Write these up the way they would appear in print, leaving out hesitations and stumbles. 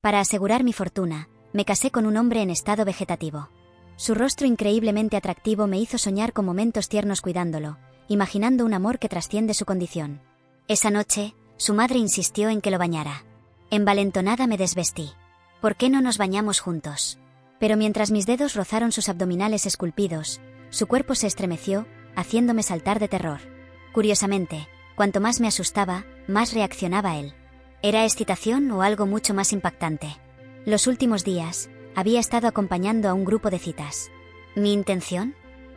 Para asegurar mi fortuna, me casé con un hombre en estado vegetativo. Su rostro increíblemente atractivo me hizo soñar con momentos tiernos cuidándolo, imaginando un amor que trasciende su condición. Esa noche, su madre insistió en que lo bañara. Envalentonada me desvestí. ¿Por qué no nos bañamos juntos? Pero mientras mis dedos rozaron sus abdominales esculpidos, su cuerpo se estremeció, haciéndome saltar de terror. Curiosamente, cuanto más me asustaba, más reaccionaba él. ¿Era excitación o algo mucho más impactante? Los últimos días, había estado acompañando a un grupo de citas. ¿Mi intención?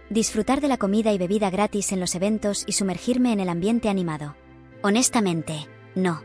Disfrutar de la comida y bebida gratis en los eventos y sumergirme en el ambiente animado. Honestamente, no.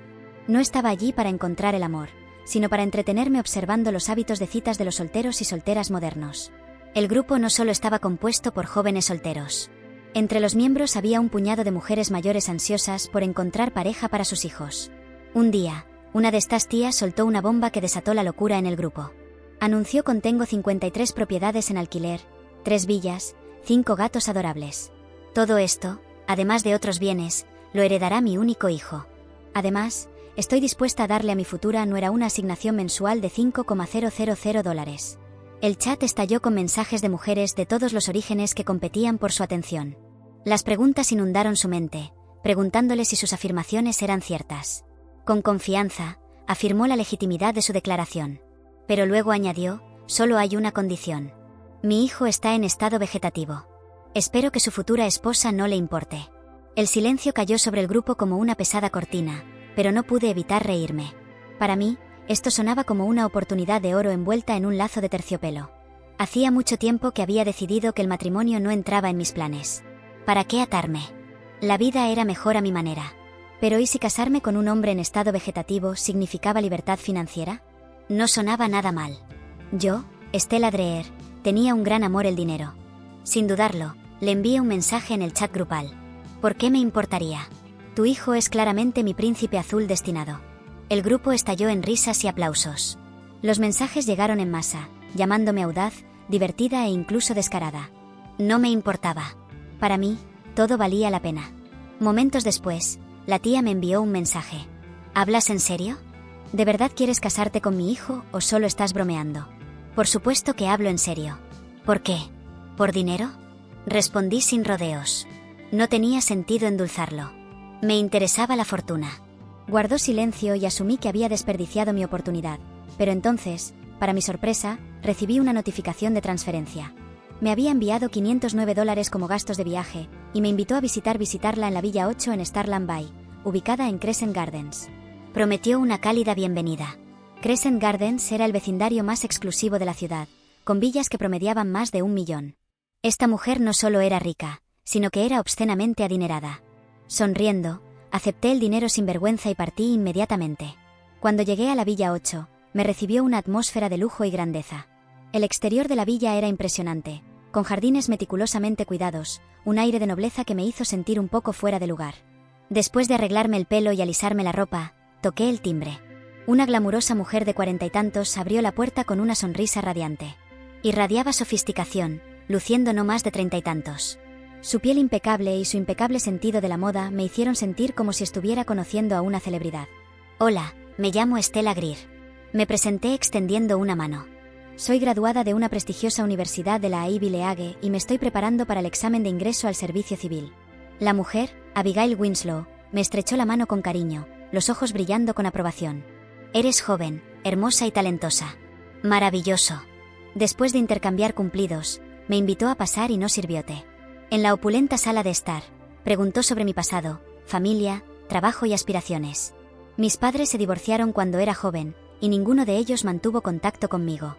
No estaba allí para encontrar el amor, sino para entretenerme observando los hábitos de citas de los solteros y solteras modernos. El grupo no solo estaba compuesto por jóvenes solteros. Entre los miembros había un puñado de mujeres mayores ansiosas por encontrar pareja para sus hijos. Un día, una de estas tías soltó una bomba que desató la locura en el grupo. Anunció que tengo 53 propiedades en alquiler, 3 villas, 5 gatos adorables. Todo esto, además de otros bienes, lo heredará mi único hijo. Además, estoy dispuesta a darle a mi futura nuera una asignación mensual de $5,000. El chat estalló con mensajes de mujeres de todos los orígenes que competían por su atención. Las preguntas inundaron su mente, preguntándole si sus afirmaciones eran ciertas. Con confianza, afirmó la legitimidad de su declaración. Pero luego añadió, solo hay una condición. Mi hijo está en estado vegetativo. Espero que su futura esposa no le importe. El silencio cayó sobre el grupo como una pesada cortina, pero no pude evitar reírme. Para mí, esto sonaba como una oportunidad de oro envuelta en un lazo de terciopelo. Hacía mucho tiempo que había decidido que el matrimonio no entraba en mis planes. ¿Para qué atarme? La vida era mejor a mi manera. Pero ¿y si casarme con un hombre en estado vegetativo significaba libertad financiera? No sonaba nada mal. Yo, Stella Dreher, tenía un gran amor el dinero. Sin dudarlo, le envié un mensaje en el chat grupal. ¿Por qué me importaría? Tu hijo es claramente mi príncipe azul destinado. El grupo estalló en risas y aplausos. Los mensajes llegaron en masa, llamándome audaz, divertida e incluso descarada. No me importaba. Para mí, todo valía la pena. Momentos después, la tía me envió un mensaje. ¿Hablas en serio? ¿De verdad quieres casarte con mi hijo o solo estás bromeando? Por supuesto que hablo en serio. ¿Por qué? ¿Por dinero? Respondí sin rodeos. No tenía sentido endulzarlo. Me interesaba la fortuna. Guardó silencio y asumí que había desperdiciado mi oportunidad, pero entonces, para mi sorpresa, recibí una notificación de transferencia. Me había enviado $509 como gastos de viaje, y me invitó a visitarla en la Villa 8 en Starland Bay, ubicada en Crescent Gardens. Prometió una cálida bienvenida. Crescent Gardens era el vecindario más exclusivo de la ciudad, con villas que promediaban más de 1 millón. Esta mujer no solo era rica, sino que era obscenamente adinerada. Sonriendo, acepté el dinero sin vergüenza y partí inmediatamente. Cuando llegué a la Villa 8, me recibió una atmósfera de lujo y grandeza. El exterior de la villa era impresionante, con jardines meticulosamente cuidados, un aire de nobleza que me hizo sentir un poco fuera de lugar. Después de arreglarme el pelo y alisarme la ropa, toqué el timbre. Una glamurosa mujer de 40 y tantos abrió la puerta con una sonrisa radiante. Irradiaba sofisticación, luciendo no más de 30 y tantos. Su piel impecable y su impecable sentido de la moda me hicieron sentir como si estuviera conociendo a una celebridad. Hola, me llamo Stella Greer. Me presenté extendiendo una mano. Soy graduada de una prestigiosa universidad de la Ivy League y me estoy preparando para el examen de ingreso al servicio civil. La mujer, Abigail Winslow, me estrechó la mano con cariño, los ojos brillando con aprobación. Eres joven, hermosa y talentosa. Maravilloso. Después de intercambiar cumplidos, me invitó a pasar y no sirvió té. En la opulenta sala de estar, preguntó sobre mi pasado, familia, trabajo y aspiraciones. Mis padres se divorciaron cuando era joven, y ninguno de ellos mantuvo contacto conmigo.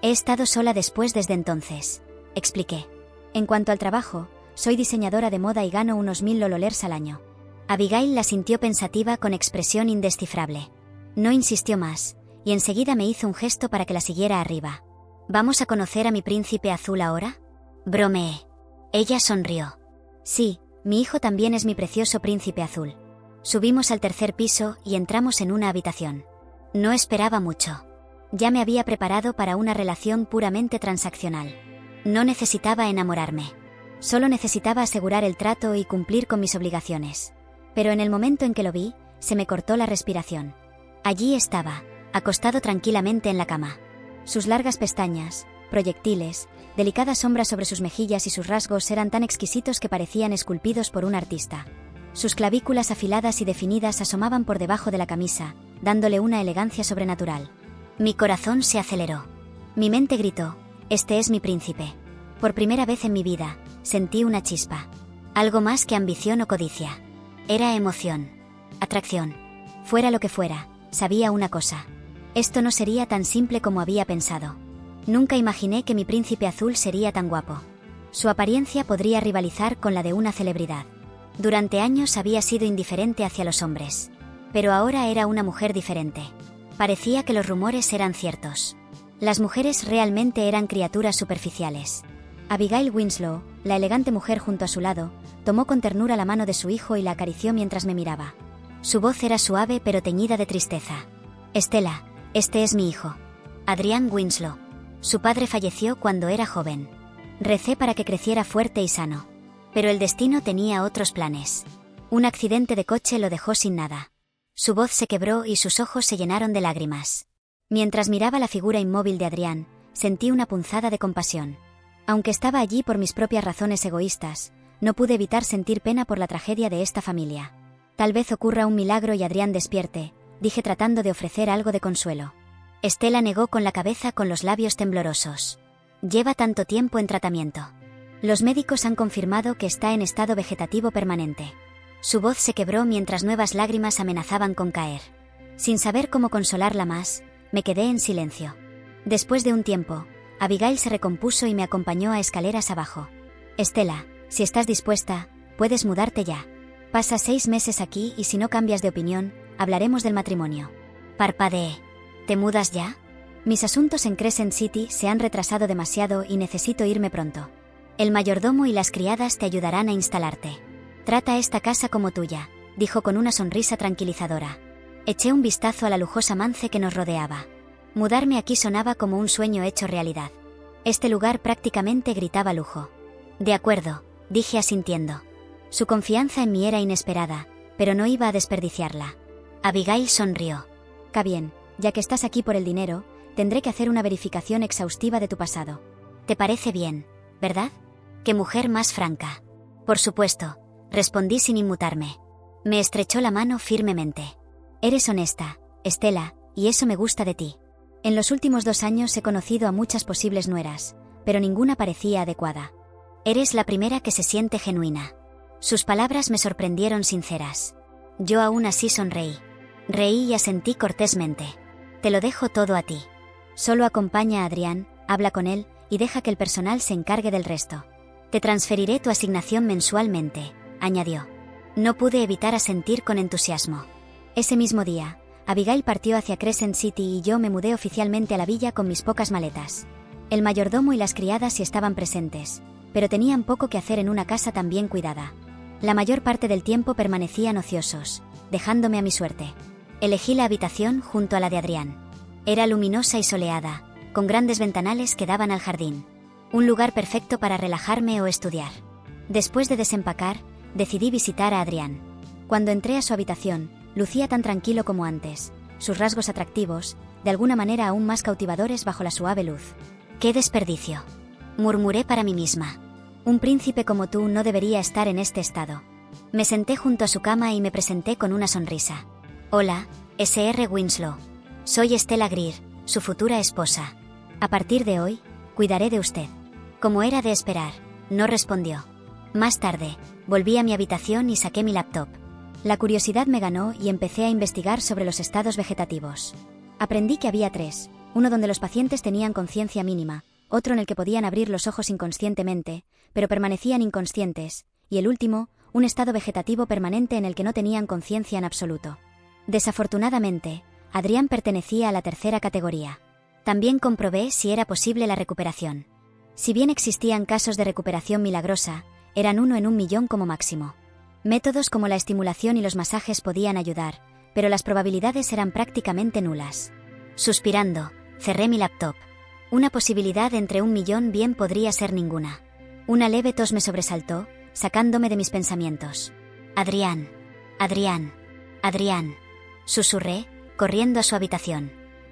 He estado sola desde entonces, expliqué. En cuanto al trabajo, soy diseñadora de moda y gano unos $1000 al año. Abigail la sintió pensativa con expresión indescifrable. No insistió más, y enseguida me hizo un gesto para que la siguiera arriba. ¿Vamos a conocer a mi príncipe azul ahora? Bromeé. Ella sonrió. Sí, mi hijo también es mi precioso príncipe azul. Subimos al tercer piso y entramos en una habitación. No esperaba mucho. Ya me había preparado para una relación puramente transaccional. No necesitaba enamorarme. Solo necesitaba asegurar el trato y cumplir con mis obligaciones. Pero en el momento en que lo vi, se me cortó la respiración. Allí estaba, acostado tranquilamente en la cama. Sus largas pestañas, proyectiles, delicadas sombras sobre sus mejillas y sus rasgos eran tan exquisitos que parecían esculpidos por un artista. Sus clavículas afiladas y definidas asomaban por debajo de la camisa, dándole una elegancia sobrenatural. Mi corazón se aceleró. Mi mente gritó: «Este es mi príncipe». Por primera vez en mi vida, sentí una chispa. Algo más que ambición o codicia. Era emoción. Atracción. Fuera lo que fuera, sabía una cosa. Esto no sería tan simple como había pensado. Nunca imaginé que mi príncipe azul sería tan guapo. Su apariencia podría rivalizar con la de una celebridad. Durante años había sido indiferente hacia los hombres. Pero ahora era una mujer diferente. Parecía que los rumores eran ciertos. Las mujeres realmente eran criaturas superficiales. Abigail Winslow, la elegante mujer junto a su lado, tomó con ternura la mano de su hijo y la acarició mientras me miraba. Su voz era suave pero teñida de tristeza. «Estela, este es mi hijo. Adrian Winslow. Su padre falleció cuando era joven. Recé para que creciera fuerte y sano. Pero el destino tenía otros planes. Un accidente de coche lo dejó sin nada». Su voz se quebró y sus ojos se llenaron de lágrimas. Mientras miraba la figura inmóvil de Adrián, sentí una punzada de compasión. Aunque estaba allí por mis propias razones egoístas, no pude evitar sentir pena por la tragedia de esta familia. Tal vez ocurra un milagro y Adrián despierte, dije tratando de ofrecer algo de consuelo. Estela negó con la cabeza con los labios temblorosos. Lleva tanto tiempo en tratamiento. Los médicos han confirmado que está en estado vegetativo permanente. Su voz se quebró mientras nuevas lágrimas amenazaban con caer. Sin saber cómo consolarla más, me quedé en silencio. Después de un tiempo, Abigail se recompuso y me acompañó a escaleras abajo. «Estela, si estás dispuesta, puedes mudarte ya. Pasa 6 meses aquí y si no cambias de opinión, hablaremos del matrimonio». Parpadeé. «¿Te mudas ya? Mis asuntos en Crescent City se han retrasado demasiado y necesito irme pronto. El mayordomo y las criadas te ayudarán a instalarte. Trata esta casa como tuya», dijo con una sonrisa tranquilizadora. Eché un vistazo a la lujosa mance que nos rodeaba. Mudarme aquí sonaba como un sueño hecho realidad. Este lugar prácticamente gritaba lujo. «De acuerdo», dije asintiendo. Su confianza en mí era inesperada, pero no iba a desperdiciarla. Abigail sonrió. «Está bien, ya que estás aquí por el dinero, tendré que hacer una verificación exhaustiva de tu pasado. ¿Te parece bien, verdad?» «Qué mujer más franca». «Por supuesto», respondí sin inmutarme. Me estrechó la mano firmemente. «Eres honesta, Estela, y eso me gusta de ti. En los últimos 2 años he conocido a muchas posibles nueras, pero ninguna parecía adecuada. Eres la primera que se siente genuina». Sus palabras me sorprendieron sinceras. Yo aún así sonreí. Reí y asentí cortésmente. «Te lo dejo todo a ti. Solo acompaña a Adrián, habla con él y deja que el personal se encargue del resto. Te transferiré tu asignación mensualmente», añadió. No pude evitar asentir con entusiasmo. Ese mismo día, Abigail partió hacia Crescent City y yo me mudé oficialmente a la villa con mis pocas maletas. El mayordomo y las criadas sí estaban presentes, pero tenían poco que hacer en una casa tan bien cuidada. La mayor parte del tiempo permanecían ociosos, dejándome a mi suerte. Elegí la habitación junto a la de Adrián. Era luminosa y soleada, con grandes ventanales que daban al jardín. Un lugar perfecto para relajarme o estudiar. Después de desempacar, decidí visitar a Adrián. Cuando entré a su habitación, lucía tan tranquilo como antes, sus rasgos atractivos, de alguna manera aún más cautivadores bajo la suave luz. «¡Qué desperdicio!», murmuré para mí misma. «Un príncipe como tú no debería estar en este estado». Me senté junto a su cama y me presenté con una sonrisa. «Hola, Sr. Winslow. Soy Estela Greer, su futura esposa. A partir de hoy, cuidaré de usted». Como era de esperar, no respondió. Más tarde, volví a mi habitación y saqué mi laptop. La curiosidad me ganó y empecé a investigar sobre los estados vegetativos. Aprendí que había 3, uno donde los pacientes tenían conciencia mínima, otro en el que podían abrir los ojos inconscientemente, pero permanecían inconscientes, y el último, un estado vegetativo permanente en el que no tenían conciencia en absoluto. Desafortunadamente, Adrián pertenecía a la tercera categoría. También comprobé si era posible la recuperación. Si bien existían casos de recuperación milagrosa, eran 1 en 1.000.000 como máximo. Métodos como la estimulación y los masajes podían ayudar, pero las probabilidades eran prácticamente nulas. Suspirando, cerré mi laptop. Una posibilidad entre 1.000.000 bien podría ser ninguna. Una leve tos me sobresaltó, sacándome de mis pensamientos. «Adrián, Adrián, Adrián», susurré, corriendo a su habitación.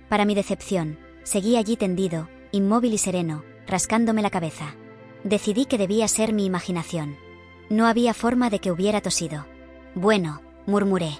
Para mi decepción, seguí allí tendido, inmóvil y sereno, rascándome la cabeza. Decidí que debía ser mi imaginación. No había forma de que hubiera tosido. Bueno, murmuré.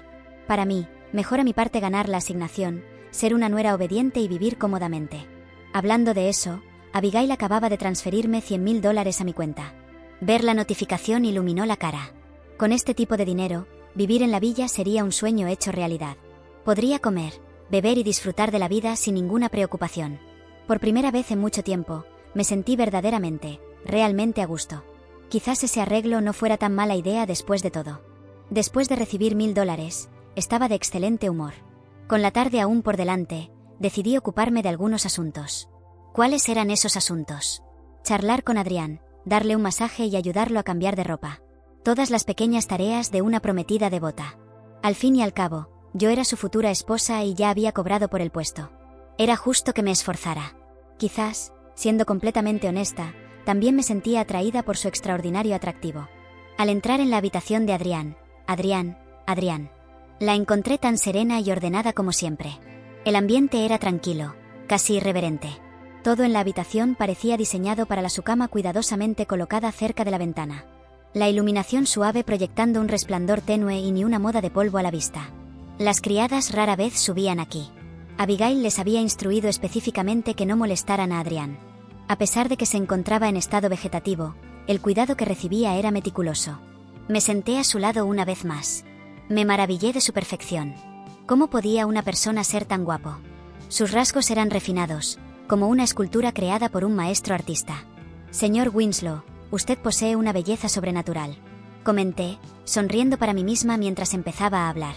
Para mí, mejor a mi parte ganar la asignación, ser una nuera obediente y vivir cómodamente. Hablando de eso, Abigail acababa de transferirme $100.000 a mi cuenta. Ver la notificación iluminó la cara. Con este tipo de dinero, vivir en la villa sería un sueño hecho realidad. Podría comer, beber y disfrutar de la vida sin ninguna preocupación. Por primera vez en mucho tiempo, me sentí verdaderamente, realmente a gusto. Quizás ese arreglo no fuera tan mala idea después de todo. Después de recibir $1.000, estaba de excelente humor. Con la tarde aún por delante, decidí ocuparme de algunos asuntos. ¿Cuáles eran esos asuntos? Charlar con Adrián, darle un masaje y ayudarlo a cambiar de ropa. Todas las pequeñas tareas de una prometida devota. Al fin y al cabo, yo era su futura esposa y ya había cobrado por el puesto. Era justo que me esforzara. Quizás, siendo completamente honesta, también me sentía atraída por su extraordinario atractivo. Al entrar en la habitación de Adrián, la encontré tan serena y ordenada como siempre. El ambiente era tranquilo, casi irreverente. Todo en la habitación parecía diseñado para su cama cuidadosamente colocada cerca de la ventana. La iluminación suave proyectando un resplandor tenue y ni una moda de polvo a la vista. Las criadas rara vez subían aquí. Abigail les había instruido específicamente que no molestaran a Adrián. A pesar de que se encontraba en estado vegetativo, el cuidado que recibía era meticuloso. Me senté a su lado una vez más. Me maravillé de su perfección. ¿Cómo podía una persona ser tan guapo? Sus rasgos eran refinados, como una escultura creada por un maestro artista. Señor Winslow, usted posee una belleza sobrenatural. Comenté, sonriendo para mí misma mientras empezaba a hablar.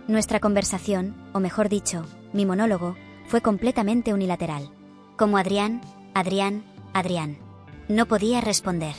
Nuestra conversación, o mejor dicho, mi monólogo, fue completamente unilateral. Como Adrián. No podía responder.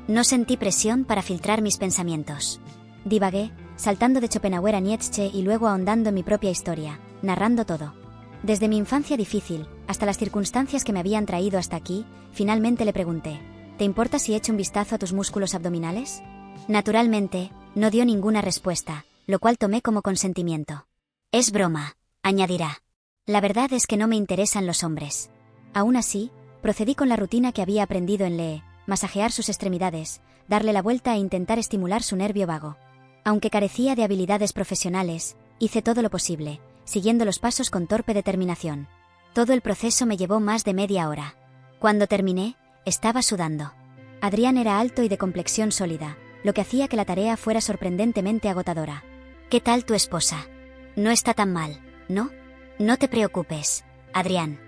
No sentí presión para filtrar mis pensamientos. Divagué, saltando de Schopenhauer a Nietzsche y luego ahondando en mi propia historia, narrando todo. Desde mi infancia difícil, hasta las circunstancias que me habían traído hasta aquí, finalmente le pregunté, ¿te importa si echo un vistazo a tus músculos abdominales? Naturalmente, no dio ninguna respuesta, lo cual tomé como consentimiento. Es broma, añadirá. La verdad es que no me interesan los hombres. Aún así, procedí con la rutina que había aprendido en Lee, masajear sus extremidades, darle la vuelta e intentar estimular su nervio vago. Aunque carecía de habilidades profesionales, hice todo lo posible, siguiendo los pasos con torpe determinación. Todo el proceso me llevó más de media hora. Cuando terminé, estaba sudando. Adrián era alto y de complexión sólida, lo que hacía que la tarea fuera sorprendentemente agotadora. ¿Qué tal tu esposa? No está tan mal, ¿no? No te preocupes, Adrián.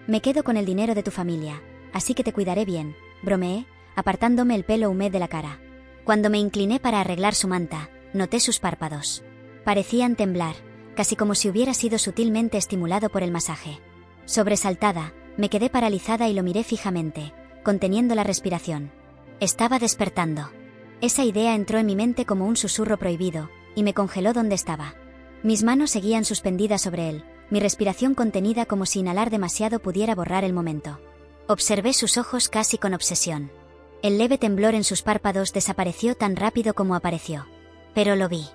Me quedo con el dinero de tu familia, así que te cuidaré bien, bromeé, apartándome el pelo húmedo de la cara. Cuando me incliné para arreglar su manta, noté sus párpados. Parecían temblar, casi como si hubiera sido sutilmente estimulado por el masaje. Sobresaltada, me quedé paralizada y lo miré fijamente, conteniendo la respiración. Estaba despertando. Esa idea entró en mi mente como un susurro prohibido, y me congeló donde estaba. Mis manos seguían suspendidas sobre él, mi respiración contenida como si inhalar demasiado pudiera borrar el momento. Observé sus ojos casi con obsesión. El leve temblor en sus párpados desapareció tan rápido como apareció. Pero lo vi.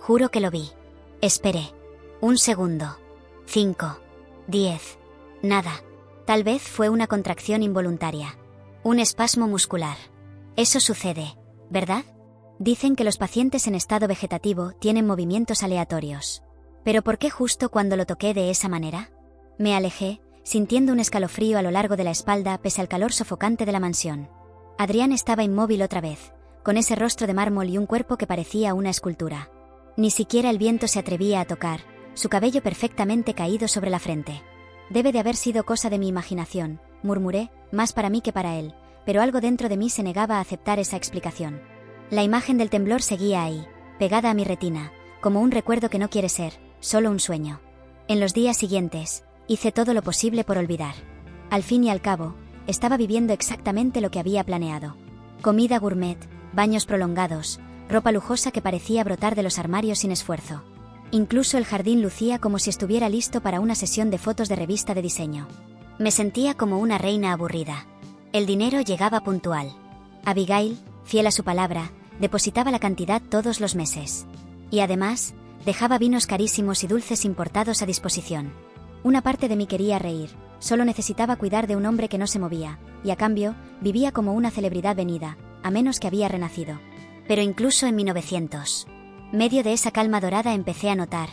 Juro que lo vi. Esperé. 1 segundo. 5. 10. Nada. Tal vez fue una contracción involuntaria. Un espasmo muscular. Eso sucede, ¿verdad? Dicen que los pacientes en estado vegetativo tienen movimientos aleatorios. ¿Pero por qué justo cuando lo toqué de esa manera? Me alejé, sintiendo un escalofrío a lo largo de la espalda pese al calor sofocante de la mansión. Adrián estaba inmóvil otra vez, con ese rostro de mármol y un cuerpo que parecía una escultura. Ni siquiera el viento se atrevía a tocar, su cabello perfectamente caído sobre la frente. Debe de haber sido cosa de mi imaginación, murmuré, más para mí que para él, pero algo dentro de mí se negaba a aceptar esa explicación. La imagen del temblor seguía ahí, pegada a mi retina, como un recuerdo que no quiere ser, solo un sueño. En los días siguientes, hice todo lo posible por olvidar. Al fin y al cabo, estaba viviendo exactamente lo que había planeado. Comida gourmet, baños prolongados, ropa lujosa que parecía brotar de los armarios sin esfuerzo. Incluso el jardín lucía como si estuviera listo para una sesión de fotos de revista de diseño. Me sentía como una reina aburrida. El dinero llegaba puntual. Abigail, fiel a su palabra, depositaba la cantidad todos los meses. Y además, dejaba vinos carísimos y dulces importados a disposición. Una parte de mí quería reír, solo necesitaba cuidar de un hombre que no se movía, y a cambio, vivía como una celebridad venida, a menos que había renacido. Pero incluso en 1900, medio de esa calma dorada empecé a notar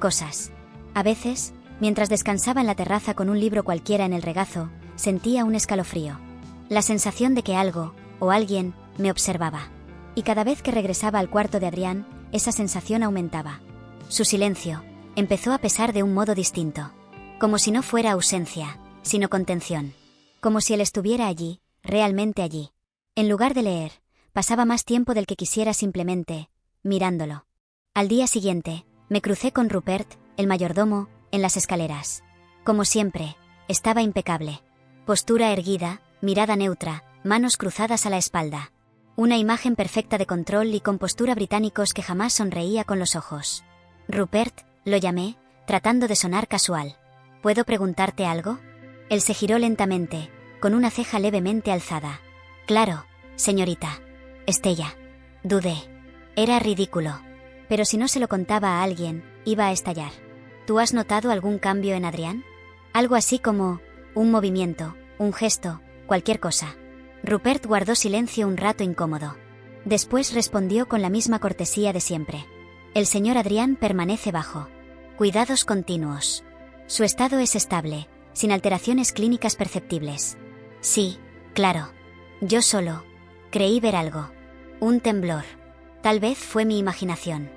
cosas. A veces, mientras descansaba en la terraza con un libro cualquiera en el regazo, sentía un escalofrío. La sensación de que algo, o alguien, me observaba. Y cada vez que regresaba al cuarto de Adrián, esa sensación aumentaba. Su silencio empezó a pesar de un modo distinto. Como si no fuera ausencia, sino contención. Como si él estuviera allí, realmente allí. En lugar de leer, pasaba más tiempo del que quisiera simplemente, mirándolo. Al día siguiente, me crucé con Rupert, el mayordomo, en las escaleras. Como siempre, estaba impecable. Postura erguida, mirada neutra, manos cruzadas a la espalda. Una imagen perfecta de control y compostura británicos que jamás sonreía con los ojos. Rupert, lo llamé, tratando de sonar casual. ¿Puedo preguntarte algo? Él se giró lentamente, con una ceja levemente alzada. Claro, señorita. Estella. Dudé. Era ridículo. Pero si no se lo contaba a alguien, iba a estallar. ¿Tú has notado algún cambio en Adrián? Algo así como un movimiento, un gesto, cualquier cosa. Rupert guardó silencio un rato incómodo. Después respondió con la misma cortesía de siempre. El señor Adrián permanece bajo cuidados continuos. Su estado es estable, sin alteraciones clínicas perceptibles. Sí, claro. Yo solo creí ver algo. Un temblor. Tal vez fue mi imaginación.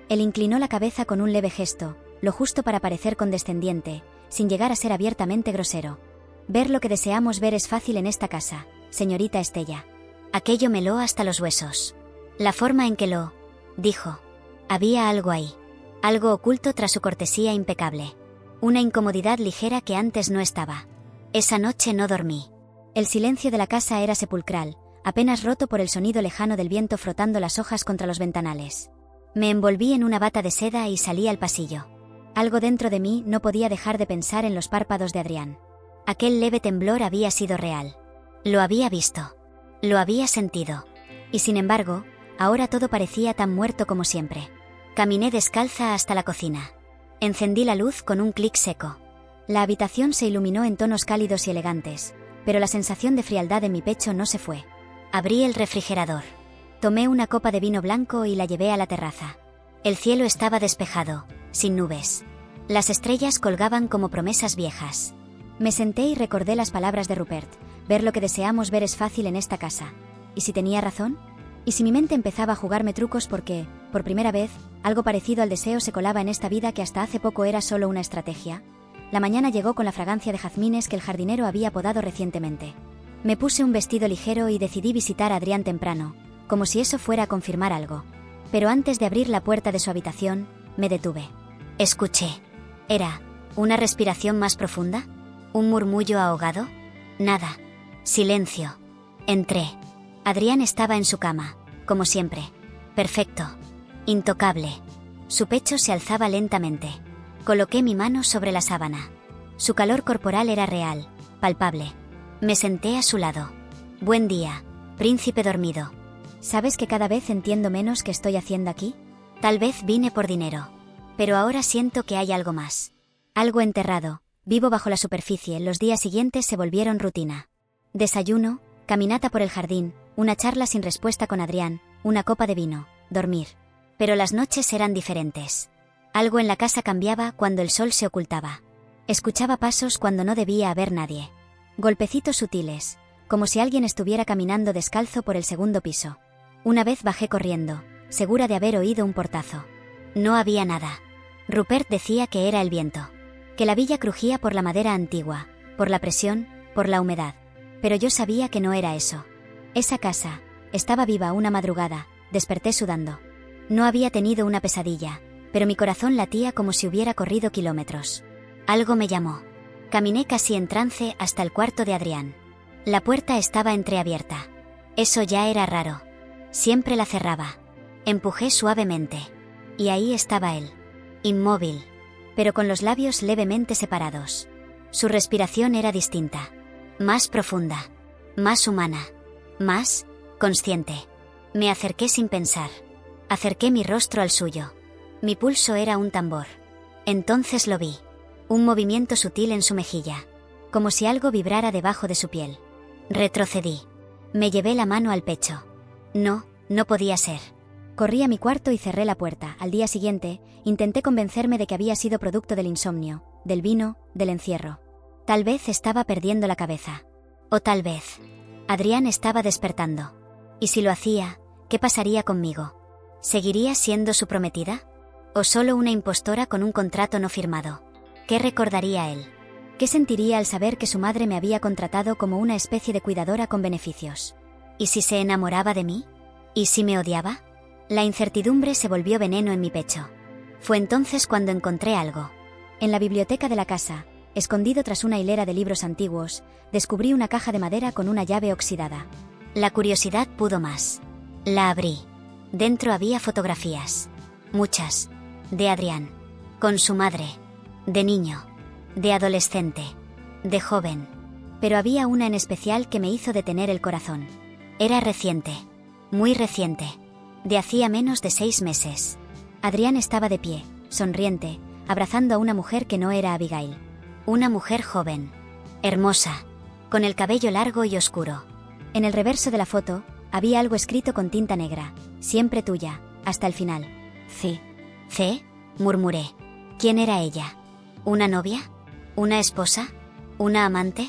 Él inclinó la cabeza con un leve gesto, lo justo para parecer condescendiente, sin llegar a ser abiertamente grosero. Ver lo que deseamos ver es fácil en esta casa, señorita Estella. Aquello me heló hasta los huesos. La forma en que lo dijo. Había algo ahí. Algo oculto tras su cortesía impecable. Una incomodidad ligera que antes no estaba. Esa noche no dormí. El silencio de la casa era sepulcral, apenas roto por el sonido lejano del viento frotando las hojas contra los ventanales. Me envolví en una bata de seda y salí al pasillo. Algo dentro de mí no podía dejar de pensar en los párpados de Adrián. Aquel leve temblor había sido real. Lo había visto. Lo había sentido. Y sin embargo, ahora todo parecía tan muerto como siempre. Caminé descalza hasta la cocina. Encendí la luz con un clic seco. La habitación se iluminó en tonos cálidos y elegantes, pero la sensación de frialdad en mi pecho no se fue. Abrí el refrigerador. Tomé una copa de vino blanco y la llevé a la terraza. El cielo estaba despejado, sin nubes. Las estrellas colgaban como promesas viejas. Me senté y recordé las palabras de Rupert. Ver lo que deseamos ver es fácil en esta casa. ¿Y si tenía razón? ¿Y si mi mente empezaba a jugarme trucos porque, por primera vez, algo parecido al deseo se colaba en esta vida que hasta hace poco era solo una estrategia? La mañana llegó con la fragancia de jazmines que el jardinero había podado recientemente. Me puse un vestido ligero y decidí visitar a Adrián temprano, como si eso fuera a confirmar algo. Pero antes de abrir la puerta de su habitación, me detuve. Escuché. ¿Era una respiración más profunda? ¿Un murmullo ahogado? Nada. Silencio. Entré. Adrián estaba en su cama, como siempre. Perfecto. Intocable. Su pecho se alzaba lentamente. Coloqué mi mano sobre la sábana. Su calor corporal era real, palpable. Me senté a su lado. Buen día, príncipe dormido. ¿Sabes que cada vez entiendo menos qué estoy haciendo aquí? Tal vez vine por dinero. Pero ahora siento que hay algo más. Algo enterrado, vivo bajo la superficie. Los días siguientes se volvieron rutina. Desayuno, caminata por el jardín, una charla sin respuesta con Adrián, una copa de vino, dormir. Pero las noches eran diferentes. Algo en la casa cambiaba cuando el sol se ocultaba. Escuchaba pasos cuando no debía haber nadie. Golpecitos sutiles, como si alguien estuviera caminando descalzo por el segundo piso. Una vez bajé corriendo, segura de haber oído un portazo. No había nada. Rupert decía que era el viento. Que la villa crujía por la madera antigua, por la presión, por la humedad. Pero yo sabía que no era eso. Esa casa estaba viva una madrugada, desperté sudando. No había tenido una pesadilla, pero mi corazón latía como si hubiera corrido kilómetros. Algo me llamó. Caminé casi en trance hasta el cuarto de Adrián. La puerta estaba entreabierta. Eso ya era raro. Siempre la cerraba. Empujé suavemente. Y ahí estaba él. Inmóvil, pero con los labios levemente separados. Su respiración era distinta. Más profunda. Más humana. Más consciente. Me acerqué sin pensar. Acerqué mi rostro al suyo. Mi pulso era un tambor. Entonces lo vi. Un movimiento sutil en su mejilla, como si algo vibrara debajo de su piel. Retrocedí. Me llevé la mano al pecho. No, no podía ser. Corrí a mi cuarto y cerré la puerta. Al día siguiente, intenté convencerme de que había sido producto del insomnio, del vino, del encierro. Tal vez estaba perdiendo la cabeza. O tal vez Adrián estaba despertando. Y si lo hacía, ¿qué pasaría conmigo? ¿Seguiría siendo su prometida? ¿O solo una impostora con un contrato no firmado? ¿Qué recordaría él? ¿Qué sentiría al saber que su madre me había contratado como una especie de cuidadora con beneficios? ¿Y si se enamoraba de mí? ¿Y si me odiaba? La incertidumbre se volvió veneno en mi pecho. Fue entonces cuando encontré algo. En la biblioteca de la casa, escondido tras una hilera de libros antiguos, descubrí una caja de madera con una llave oxidada. La curiosidad pudo más. La abrí. Dentro había fotografías. Muchas. De Adrián. Con su madre. De niño. De adolescente. De joven. Pero había una en especial que me hizo detener el corazón. Era reciente. Muy reciente. De hacía menos de 6 meses. Adrián estaba de pie, sonriente, abrazando a una mujer que no era Abigail. Una mujer joven. Hermosa. Con el cabello largo y oscuro. En el reverso de la foto, había algo escrito con tinta negra. Siempre tuya, hasta el final. C. ¿C? Murmuré. ¿Quién era ella? ¿Una novia? ¿Una esposa? ¿Una amante?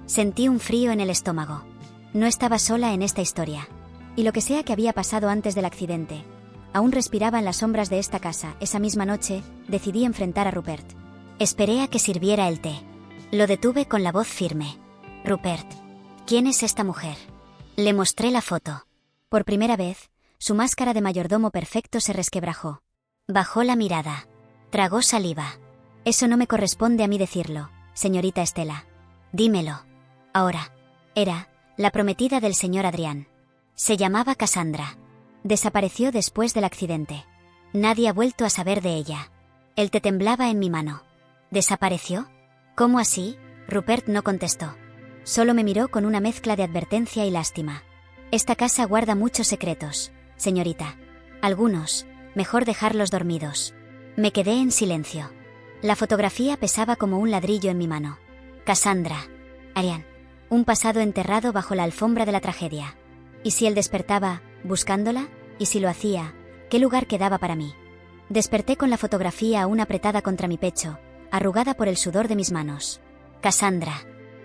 Sentí un frío en el estómago. No estaba sola en esta historia. Y lo que sea que había pasado antes del accidente, aún respiraba en las sombras de esta casa. Esa misma noche, decidí enfrentar a Rupert. Esperé a que sirviera el té. Lo detuve con la voz firme. Rupert, ¿quién es esta mujer? Le mostré la foto. Por primera vez, su máscara de mayordomo perfecto se resquebrajó. Bajó la mirada. Tragó saliva. Eso no me corresponde a mí decirlo, señorita Estela. Dímelo. Ahora. Era la prometida del señor Adrián. Se llamaba Cassandra. Desapareció después del accidente. Nadie ha vuelto a saber de ella. El té temblaba en mi mano. ¿Desapareció? ¿Cómo así? Rupert no contestó. Solo me miró con una mezcla de advertencia y lástima. Esta casa guarda muchos secretos, señorita. Algunos, mejor dejarlos dormidos. Me quedé en silencio. La fotografía pesaba como un ladrillo en mi mano. Cassandra. Adrián. Un pasado enterrado bajo la alfombra de la tragedia. ¿Y si él despertaba, buscándola? ¿Y si lo hacía, qué lugar quedaba para mí? Desperté con la fotografía aún apretada contra mi pecho, arrugada por el sudor de mis manos. Cassandra.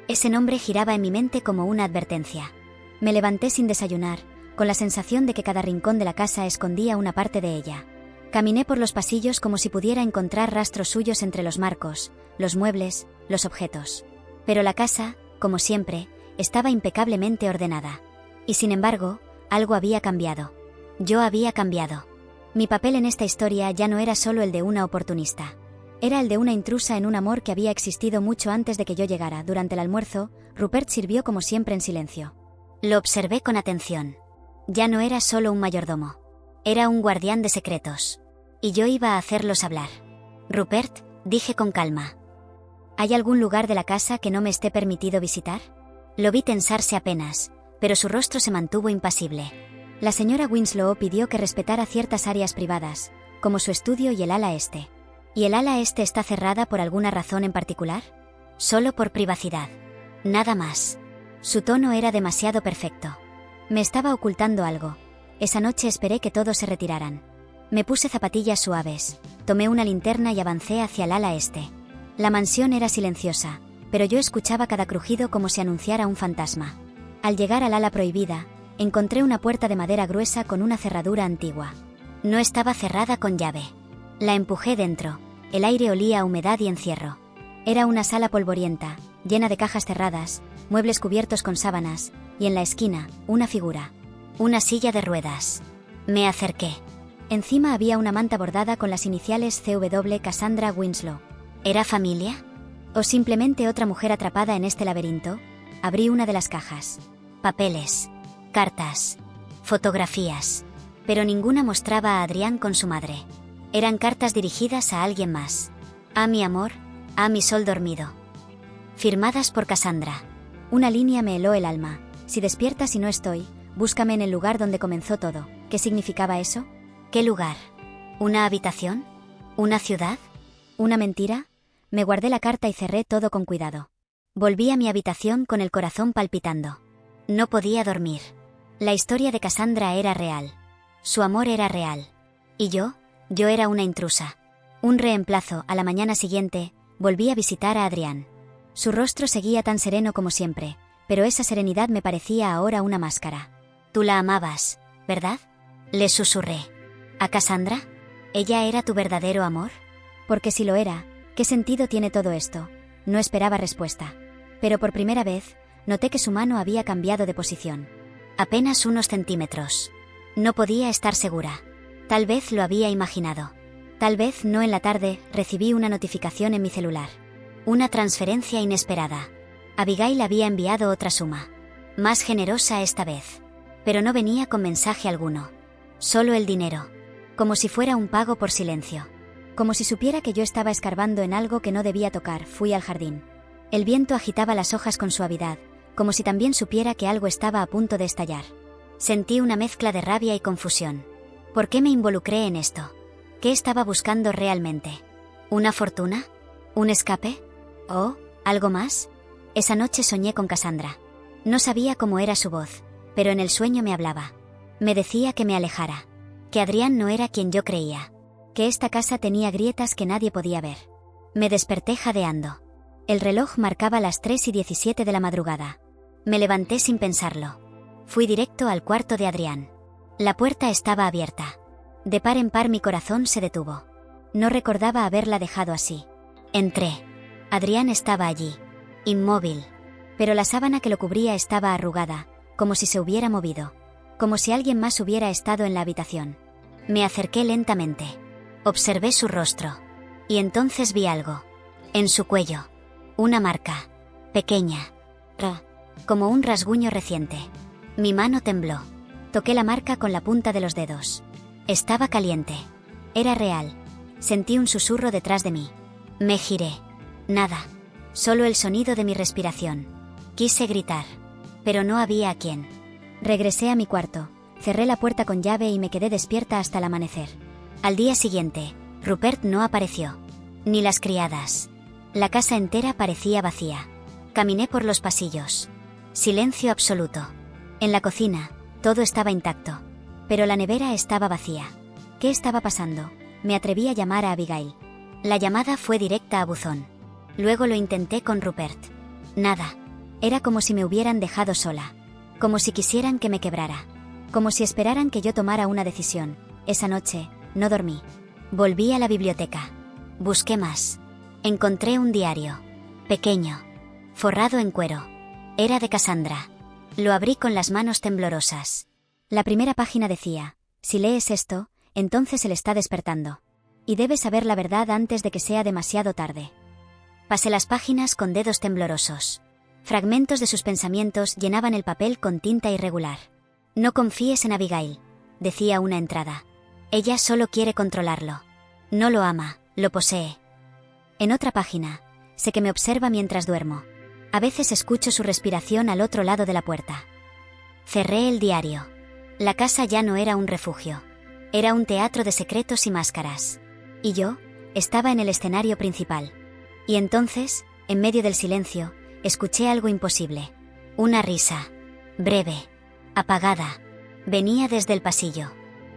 Ese nombre giraba en mi mente como una advertencia. Me levanté sin desayunar, con la sensación de que cada rincón de la casa escondía una parte de ella. Caminé por los pasillos como si pudiera encontrar rastros suyos entre los marcos, los muebles, los objetos. Pero la casa, como siempre, estaba impecablemente ordenada. Y sin embargo, algo había cambiado. Yo había cambiado. Mi papel en esta historia ya no era solo el de una oportunista. Era el de una intrusa en un amor que había existido mucho antes de que yo llegara. Durante el almuerzo, Rupert sirvió como siempre en silencio. Lo observé con atención. Ya no era solo un mayordomo. Era un guardián de secretos. Y yo iba a hacerlos hablar. Rupert, dije con calma. ¿Hay algún lugar de la casa que no me esté permitido visitar? Lo vi tensarse apenas, pero su rostro se mantuvo impasible. La señora Winslow pidió que respetara ciertas áreas privadas, como su estudio y el ala este. ¿Y el ala este está cerrada por alguna razón en particular? Solo por privacidad. Nada más. Su tono era demasiado perfecto. Me estaba ocultando algo. Esa noche esperé que todos se retiraran. Me puse zapatillas suaves, tomé una linterna y avancé hacia el ala este. La mansión era silenciosa, pero yo escuchaba cada crujido como si anunciara un fantasma. Al llegar al ala prohibida, encontré una puerta de madera gruesa con una cerradura antigua. No estaba cerrada con llave. La empujé dentro. El aire olía a humedad y encierro. Era una sala polvorienta, llena de cajas cerradas, muebles cubiertos con sábanas, y en la esquina, una figura. Una silla de ruedas. Me acerqué. Encima había una manta bordada con las iniciales CW Cassandra Winslow. ¿Era familia? ¿O simplemente otra mujer atrapada en este laberinto? Abrí una de las cajas. Papeles. Cartas. Fotografías. Pero ninguna mostraba a Adrián con su madre. Eran cartas dirigidas a alguien más. A mi amor, a mi sol dormido. Firmadas por Cassandra. Una línea me heló el alma. Si despiertas y no estoy, búscame en el lugar donde comenzó todo. ¿Qué significaba eso? ¿Qué lugar? ¿Una habitación? ¿Una ciudad? ¿Una mentira? Me guardé la carta y cerré todo con cuidado. Volví a mi habitación con el corazón palpitando. No podía dormir. La historia de Cassandra era real. Su amor era real. Y yo era una intrusa. Un reemplazo. A la mañana siguiente, volví a visitar a Adrián. Su rostro seguía tan sereno como siempre, pero esa serenidad me parecía ahora una máscara. Tú la amabas, ¿verdad? Le susurré. ¿A Cassandra? ¿Ella era tu verdadero amor? Porque si lo era, ¿qué sentido tiene todo esto? No esperaba respuesta. Pero por primera vez, noté que su mano había cambiado de posición. Apenas unos centímetros. No podía estar segura. Tal vez lo había imaginado. Tal vez no. En la tarde, recibí una notificación en mi celular. Una transferencia inesperada. Abigail había enviado otra suma. Más generosa esta vez. Pero no venía con mensaje alguno. Solo el dinero. Como si fuera un pago por silencio. Como si supiera que yo estaba escarbando en algo que no debía tocar. Fui al jardín. El viento agitaba las hojas con suavidad, como si también supiera que algo estaba a punto de estallar. Sentí una mezcla de rabia y confusión. ¿Por qué me involucré en esto? ¿Qué estaba buscando realmente? ¿Una fortuna? ¿Un escape? ¿O algo más? Esa noche soñé con Cassandra. No sabía cómo era su voz, pero en el sueño me hablaba. Me decía que me alejara. Que Adrián no era quien yo creía. Que esta casa tenía grietas que nadie podía ver. Me desperté jadeando. El reloj marcaba las 3:17 de la madrugada. Me levanté sin pensarlo. Fui directo al cuarto de Adrián. La puerta estaba abierta. De par en par mi corazón se detuvo. No recordaba haberla dejado así. Entré. Adrián estaba allí, inmóvil. Pero la sábana que lo cubría estaba arrugada, como si se hubiera movido. Como si alguien más hubiera estado en la habitación. Me acerqué lentamente. Observé su rostro. Y entonces vi algo. En su cuello. Una marca. Pequeña. Como un rasguño reciente. Mi mano tembló. Toqué la marca con la punta de los dedos. Estaba caliente. Era real. Sentí un susurro detrás de mí. Me giré. Nada. Solo el sonido de mi respiración. Quise gritar. Pero no había a quién. Regresé a mi cuarto. Cerré la puerta con llave y me quedé despierta hasta el amanecer. Al día siguiente, Rupert no apareció. Ni las criadas. La casa entera parecía vacía. Caminé por los pasillos. Silencio absoluto. En la cocina, todo estaba intacto. Pero la nevera estaba vacía. ¿Qué estaba pasando? Me atreví a llamar a Abigail. La llamada fue directa a buzón. Luego lo intenté con Rupert. Nada. Era como si me hubieran dejado sola. Como si quisieran que me quebrara. Como si esperaran que yo tomara una decisión. Esa noche, no dormí. Volví a la biblioteca. Busqué más. Encontré un diario. Pequeño. Forrado en cuero. Era de Cassandra. Lo abrí con las manos temblorosas. La primera página decía: si lees esto, entonces él está despertando. Y debes saber la verdad antes de que sea demasiado tarde. Pasé las páginas con dedos temblorosos. Fragmentos de sus pensamientos llenaban el papel con tinta irregular. No confíes en Abigail, decía una entrada. Ella solo quiere controlarlo. No lo ama, lo posee. En otra página, sé que me observa mientras duermo. A veces escucho su respiración al otro lado de la puerta. Cerré el diario. La casa ya no era un refugio. Era un teatro de secretos y máscaras. Y yo estaba en el escenario principal. Y entonces, en medio del silencio, escuché algo imposible. Una risa. Breve. Apagada. Venía desde el pasillo.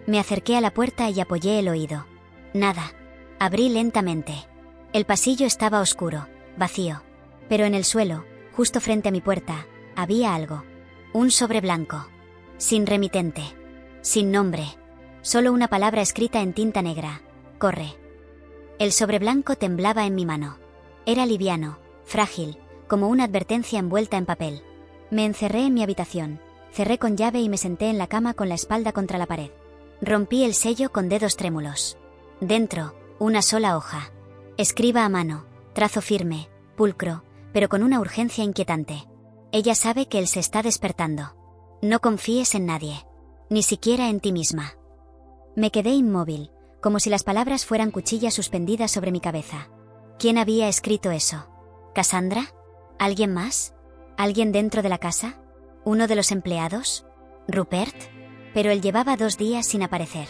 Me acerqué a la puerta y apoyé el oído. Nada. Abrí lentamente. El pasillo estaba oscuro, vacío. Pero en el suelo, justo frente a mi puerta, había algo. Un sobre blanco. Sin remitente. Sin nombre. Solo una palabra escrita en tinta negra. Corre. El sobre blanco temblaba en mi mano. Era liviano, frágil, como una advertencia envuelta en papel. Me encerré en mi habitación, cerré con llave y me senté en la cama con la espalda contra la pared. Rompí el sello con dedos trémulos. Dentro, una sola hoja. Escriba a mano, trazo firme, pulcro, pero con una urgencia inquietante. Ella sabe que él se está despertando. No confíes en nadie. Ni siquiera en ti misma. Me quedé inmóvil, como si las palabras fueran cuchillas suspendidas sobre mi cabeza. ¿Quién había escrito eso? ¿Cassandra? ¿Alguien más? ¿Alguien dentro de la casa? ¿Uno de los empleados? ¿Rupert? Pero él llevaba 2 días sin aparecer.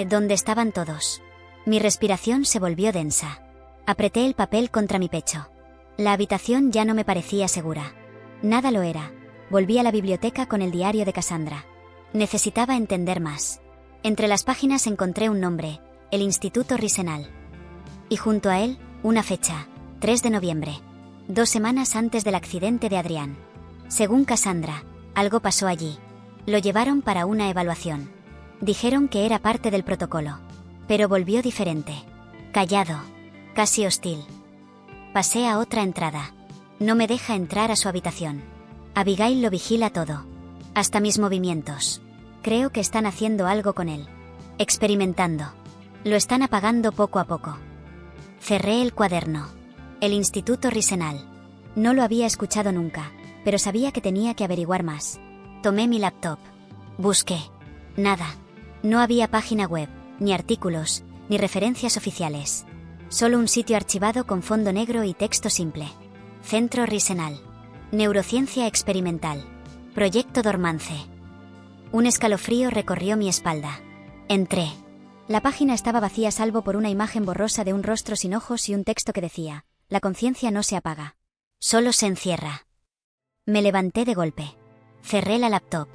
¿Dónde estaban todos? Mi respiración se volvió densa. Apreté el papel contra mi pecho. La habitación ya no me parecía segura. Nada lo era. Volví a la biblioteca con el diario de Cassandra. Necesitaba entender más. Entre las páginas encontré un nombre, el Instituto Risenal. Y junto a él, una fecha, 3 de noviembre. 2 semanas antes del accidente de Adrián. Según Cassandra, algo pasó allí. Lo llevaron para una evaluación. Dijeron que era parte del protocolo. Pero volvió diferente. Callado. Casi hostil. Pasé a otra entrada. No me deja entrar a su habitación. Abigail lo vigila todo. Hasta mis movimientos. Creo que están haciendo algo con él. Experimentando. Lo están apagando poco a poco. Cerré el cuaderno. El Instituto Risenal. No lo había escuchado nunca, pero sabía que tenía que averiguar más. Tomé mi laptop. Busqué. Nada. No había página web, ni artículos, ni referencias oficiales. Solo un sitio archivado con fondo negro y texto simple. Centro Risenal. Neurociencia experimental. Proyecto Dormance. Un escalofrío recorrió mi espalda. Entré. La página estaba vacía salvo por una imagen borrosa de un rostro sin ojos y un texto que decía: la conciencia no se apaga. Solo se encierra. Me levanté de golpe. Cerré la laptop.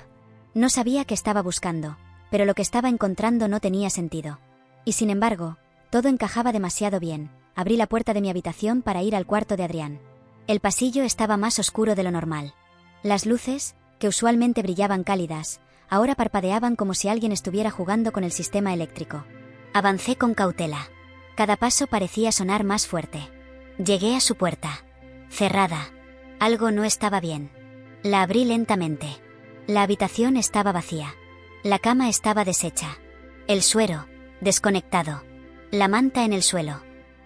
No sabía qué estaba buscando, pero lo que estaba encontrando no tenía sentido. Y sin embargo, todo encajaba demasiado bien. Abrí la puerta de mi habitación para ir al cuarto de Adrián. El pasillo estaba más oscuro de lo normal. Las luces, que usualmente brillaban cálidas, ahora parpadeaban como si alguien estuviera jugando con el sistema eléctrico. Avancé con cautela. Cada paso parecía sonar más fuerte. Llegué a su puerta. Cerrada. Algo no estaba bien. La abrí lentamente. La habitación estaba vacía. La cama estaba deshecha. El suero, desconectado. La manta en el suelo.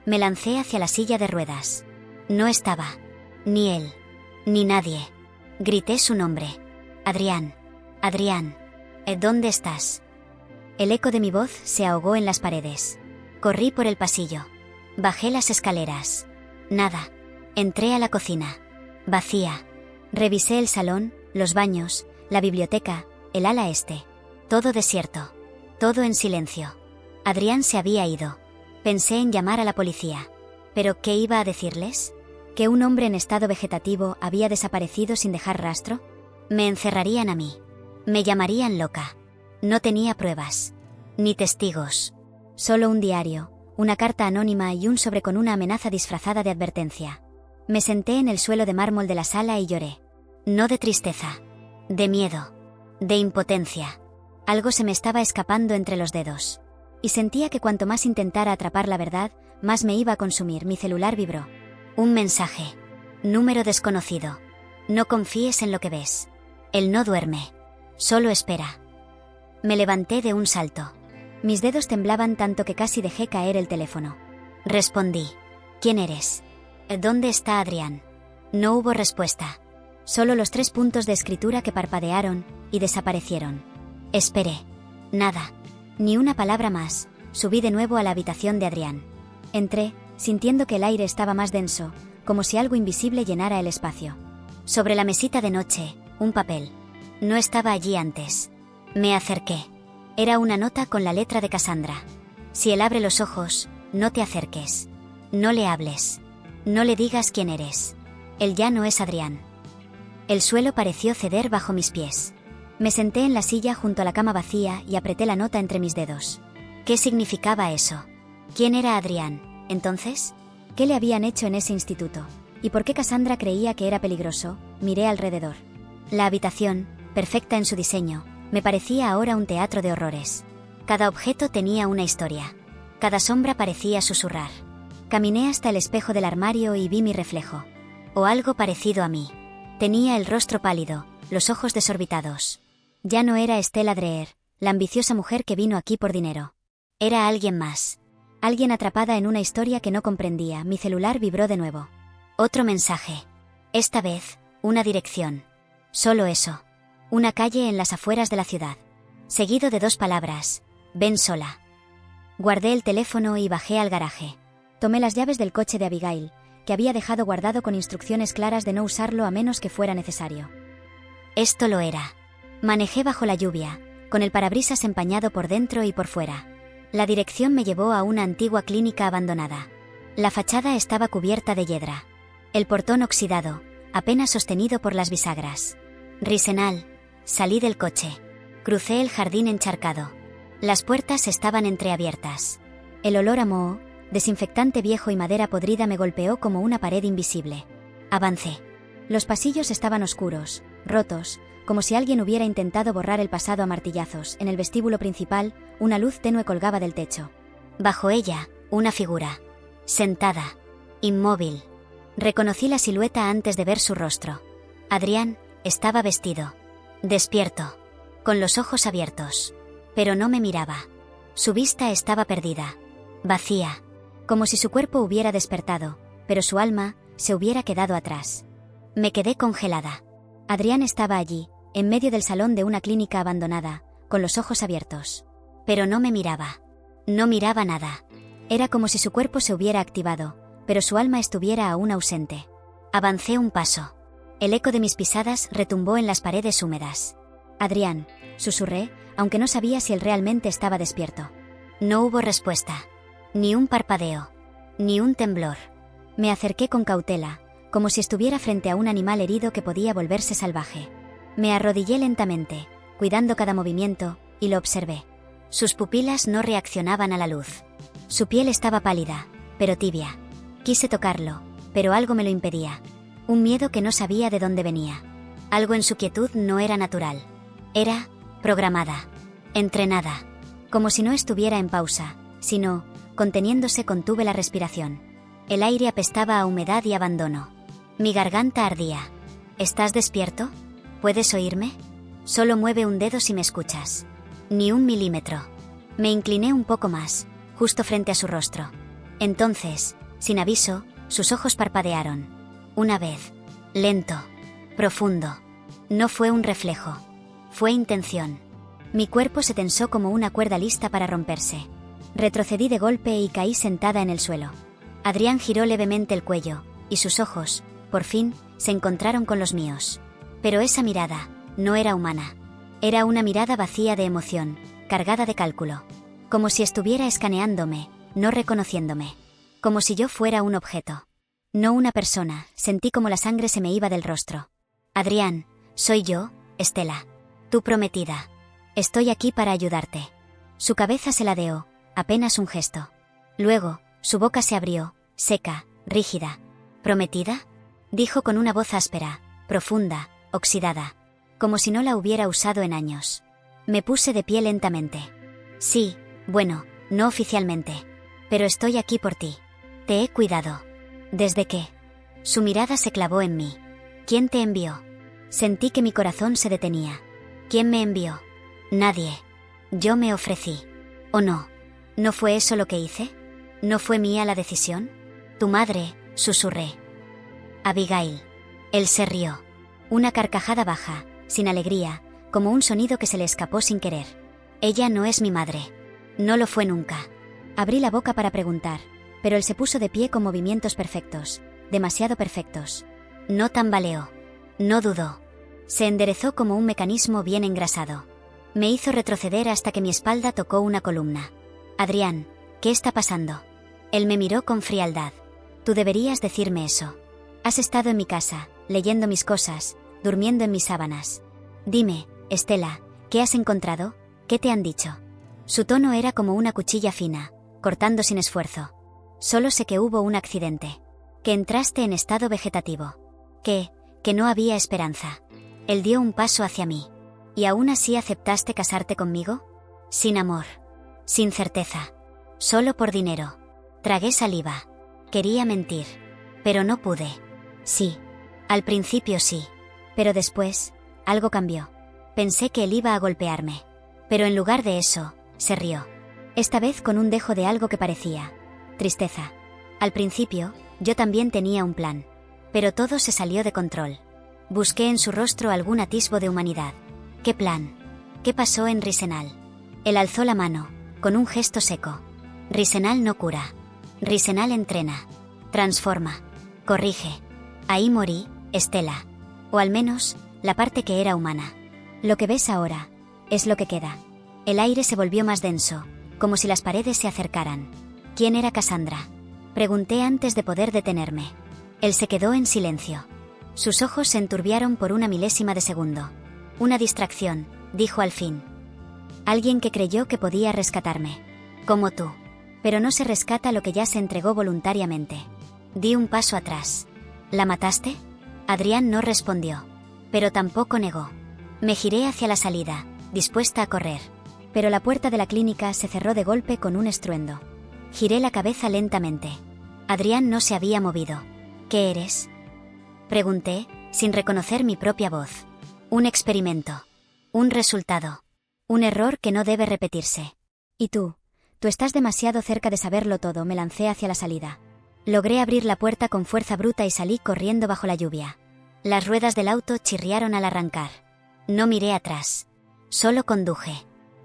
Me lancé hacia la silla de ruedas. No estaba. Ni él. Ni nadie. Grité su nombre. Adrián. Adrián. ¿Dónde estás? El eco de mi voz se ahogó en las paredes. Corrí por el pasillo. Bajé las escaleras. Nada. Entré a la cocina. Vacía. Revisé el salón, los baños, la biblioteca, el ala este. Todo desierto. Todo en silencio. Adrián se había ido. Pensé en llamar a la policía. ¿Pero qué iba a decirles? ¿Que un hombre en estado vegetativo había desaparecido sin dejar rastro? Me encerrarían a mí. Me llamarían loca. No tenía pruebas. Ni testigos. Solo un diario, una carta anónima y un sobre con una amenaza disfrazada de advertencia. Me senté en el suelo de mármol de la sala y lloré. No de tristeza. De miedo. De impotencia. Algo se me estaba escapando entre los dedos. Y sentía que cuanto más intentara atrapar la verdad, más me iba a consumir. Mi celular vibró. Un mensaje. Número desconocido. No confíes en lo que ves. Él no duerme. Solo espera. Me levanté de un salto. Mis dedos temblaban tanto que casi dejé caer el teléfono. Respondí. ¿Quién eres? ¿Dónde está Adrián? No hubo respuesta. Solo los 3 puntos de escritura que parpadearon y desaparecieron. Esperé. Nada. Ni una palabra más. Subí de nuevo a la habitación de Adrián. Entré, sintiendo que el aire estaba más denso, como si algo invisible llenara el espacio. Sobre la mesita de noche, un papel. No estaba allí antes. Me acerqué. Era una nota con la letra de Cassandra. Si él abre los ojos, no te acerques. No le hables. No le digas quién eres. Él ya no es Adrián. El suelo pareció ceder bajo mis pies. Me senté en la silla junto a la cama vacía y apreté la nota entre mis dedos. ¿Qué significaba eso? ¿Quién era Adrián, entonces? ¿Qué le habían hecho en ese instituto? ¿Y por qué Cassandra creía que era peligroso? Miré alrededor. La habitación, perfecta en su diseño, me parecía ahora un teatro de horrores. Cada objeto tenía una historia. Cada sombra parecía susurrar. Caminé hasta el espejo del armario y vi mi reflejo. O algo parecido a mí. Tenía el rostro pálido, los ojos desorbitados. Ya no era Estelle Dreher, la ambiciosa mujer que vino aquí por dinero. Era alguien más. Alguien atrapada en una historia que no comprendía. Mi celular vibró de nuevo. Otro mensaje. Esta vez, una dirección. Solo eso. Una calle en las afueras de la ciudad. Seguido de 2 palabras. Ven sola. Guardé el teléfono y bajé al garaje. Tomé las llaves del coche de Abigail, que había dejado guardado con instrucciones claras de no usarlo a menos que fuera necesario. Esto lo era. Manejé bajo la lluvia, con el parabrisas empañado por dentro y por fuera. La dirección me llevó a una antigua clínica abandonada. La fachada estaba cubierta de hiedra. El portón oxidado, apenas sostenido por las bisagras. Risenal. Salí del coche. Crucé el jardín encharcado. Las puertas estaban entreabiertas. El olor a moho, desinfectante viejo y madera podrida me golpeó como una pared invisible. Avancé. Los pasillos estaban oscuros, rotos, como si alguien hubiera intentado borrar el pasado a martillazos. En el vestíbulo principal, una luz tenue colgaba del techo. Bajo ella, una figura. Sentada. Inmóvil. Reconocí la silueta antes de ver su rostro. Adrián estaba vestido. Despierto. Con los ojos abiertos. Pero no me miraba. Su vista estaba perdida. Vacía. Como si su cuerpo hubiera despertado, pero su alma se hubiera quedado atrás. Me quedé congelada. Adrián estaba allí, en medio del salón de una clínica abandonada, con los ojos abiertos. Pero no me miraba. No miraba nada. Era como si su cuerpo se hubiera activado, pero su alma estuviera aún ausente. Avancé un paso. El eco de mis pisadas retumbó en las paredes húmedas. Adrián, susurré, aunque no sabía si él realmente estaba despierto. No hubo respuesta. Ni un parpadeo. Ni un temblor. Me acerqué con cautela, como si estuviera frente a un animal herido que podía volverse salvaje. Me arrodillé lentamente, cuidando cada movimiento, y lo observé. Sus pupilas no reaccionaban a la luz. Su piel estaba pálida, pero tibia. Quise tocarlo, pero algo me lo impedía. Un miedo que no sabía de dónde venía. Algo en su quietud no era natural. Era programada, entrenada, como si no estuviera en pausa, sino, conteniéndose, contuve la respiración. El aire apestaba a humedad y abandono. Mi garganta ardía. ¿Estás despierto? ¿Puedes oírme? Solo mueve un dedo si me escuchas. Ni un milímetro. Me incliné un poco más, justo frente a su rostro. Entonces, sin aviso, sus ojos parpadearon. Una vez. Lento. Profundo. No fue un reflejo. Fue intención. Mi cuerpo se tensó como una cuerda lista para romperse. Retrocedí de golpe y caí sentada en el suelo. Adrián giró levemente el cuello, y sus ojos, por fin, se encontraron con los míos. Pero esa mirada no era humana. Era una mirada vacía de emoción, cargada de cálculo. Como si estuviera escaneándome, no reconociéndome. Como si yo fuera un objeto. No una persona. Sentí como la sangre se me iba del rostro. Adrián, soy yo, Estela. Tu prometida. Estoy aquí para ayudarte. Su cabeza se ladeó, apenas un gesto. Luego, su boca se abrió, seca, rígida. ¿Prometida? Dijo con una voz áspera, profunda, oxidada. Como si no la hubiera usado en años. Me puse de pie lentamente. Sí, bueno, no oficialmente. Pero estoy aquí por ti. Te he cuidado. ¿Desde qué? Su mirada se clavó en mí. ¿Quién te envió? Sentí que mi corazón se detenía. ¿Quién me envió? Nadie. Yo me ofrecí. ¿O no? ¿No fue eso lo que hice? ¿No fue mía la decisión? Tu madre, susurré. Abigail. Él se rió. Una carcajada baja, sin alegría, como un sonido que se le escapó sin querer. Ella no es mi madre. No lo fue nunca. Abrí la boca para preguntar, pero él se puso de pie con movimientos perfectos, demasiado perfectos. No tambaleó. No dudó. Se enderezó como un mecanismo bien engrasado. Me hizo retroceder hasta que mi espalda tocó una columna. Adrián, ¿qué está pasando? Él me miró con frialdad. Tú deberías decirme eso. Has estado en mi casa, leyendo mis cosas, durmiendo en mis sábanas. Dime, Estela, ¿qué has encontrado? ¿Qué te han dicho? Su tono era como una cuchilla fina, cortando sin esfuerzo. Solo sé que hubo un accidente. Que entraste en estado vegetativo. Que no había esperanza. Él dio un paso hacia mí. ¿Y aún así aceptaste casarte conmigo? Sin amor. Sin certeza. Solo por dinero. Tragué saliva. Quería mentir. Pero no pude. Sí. Al principio sí. Pero después, algo cambió. Pensé que él iba a golpearme. Pero en lugar de eso, se rió. Esta vez con un dejo de algo que parecía tristeza. Al principio, yo también tenía un plan. Pero todo se salió de control. Busqué en su rostro algún atisbo de humanidad. ¿Qué plan? ¿Qué pasó en Risenal? Él alzó la mano, con un gesto seco. Risenal no cura. Risenal entrena. Transforma. Corrige. Ahí morí, Estela. O al menos, la parte que era humana. Lo que ves ahora, es lo que queda. El aire se volvió más denso, como si las paredes se acercaran. ¿Quién era Cassandra? Pregunté antes de poder detenerme. Él se quedó en silencio. Sus ojos se enturbiaron por una milésima de segundo. Una distracción, dijo al fin. Alguien que creyó que podía rescatarme. Como tú. Pero no se rescata lo que ya se entregó voluntariamente. Di un paso atrás. ¿La mataste? Adrián no respondió. Pero tampoco negó. Me giré hacia la salida, dispuesta a correr. Pero la puerta de la clínica se cerró de golpe con un estruendo. Giré la cabeza lentamente. Adrián no se había movido. ¿Qué eres?, pregunté, sin reconocer mi propia voz. Un experimento. Un resultado. Un error que no debe repetirse. ¿Y tú? Tú estás demasiado cerca de saberlo todo. Me lancé hacia la salida. Logré abrir la puerta con fuerza bruta y salí corriendo bajo la lluvia. Las ruedas del auto chirriaron al arrancar. No miré atrás. Solo conduje.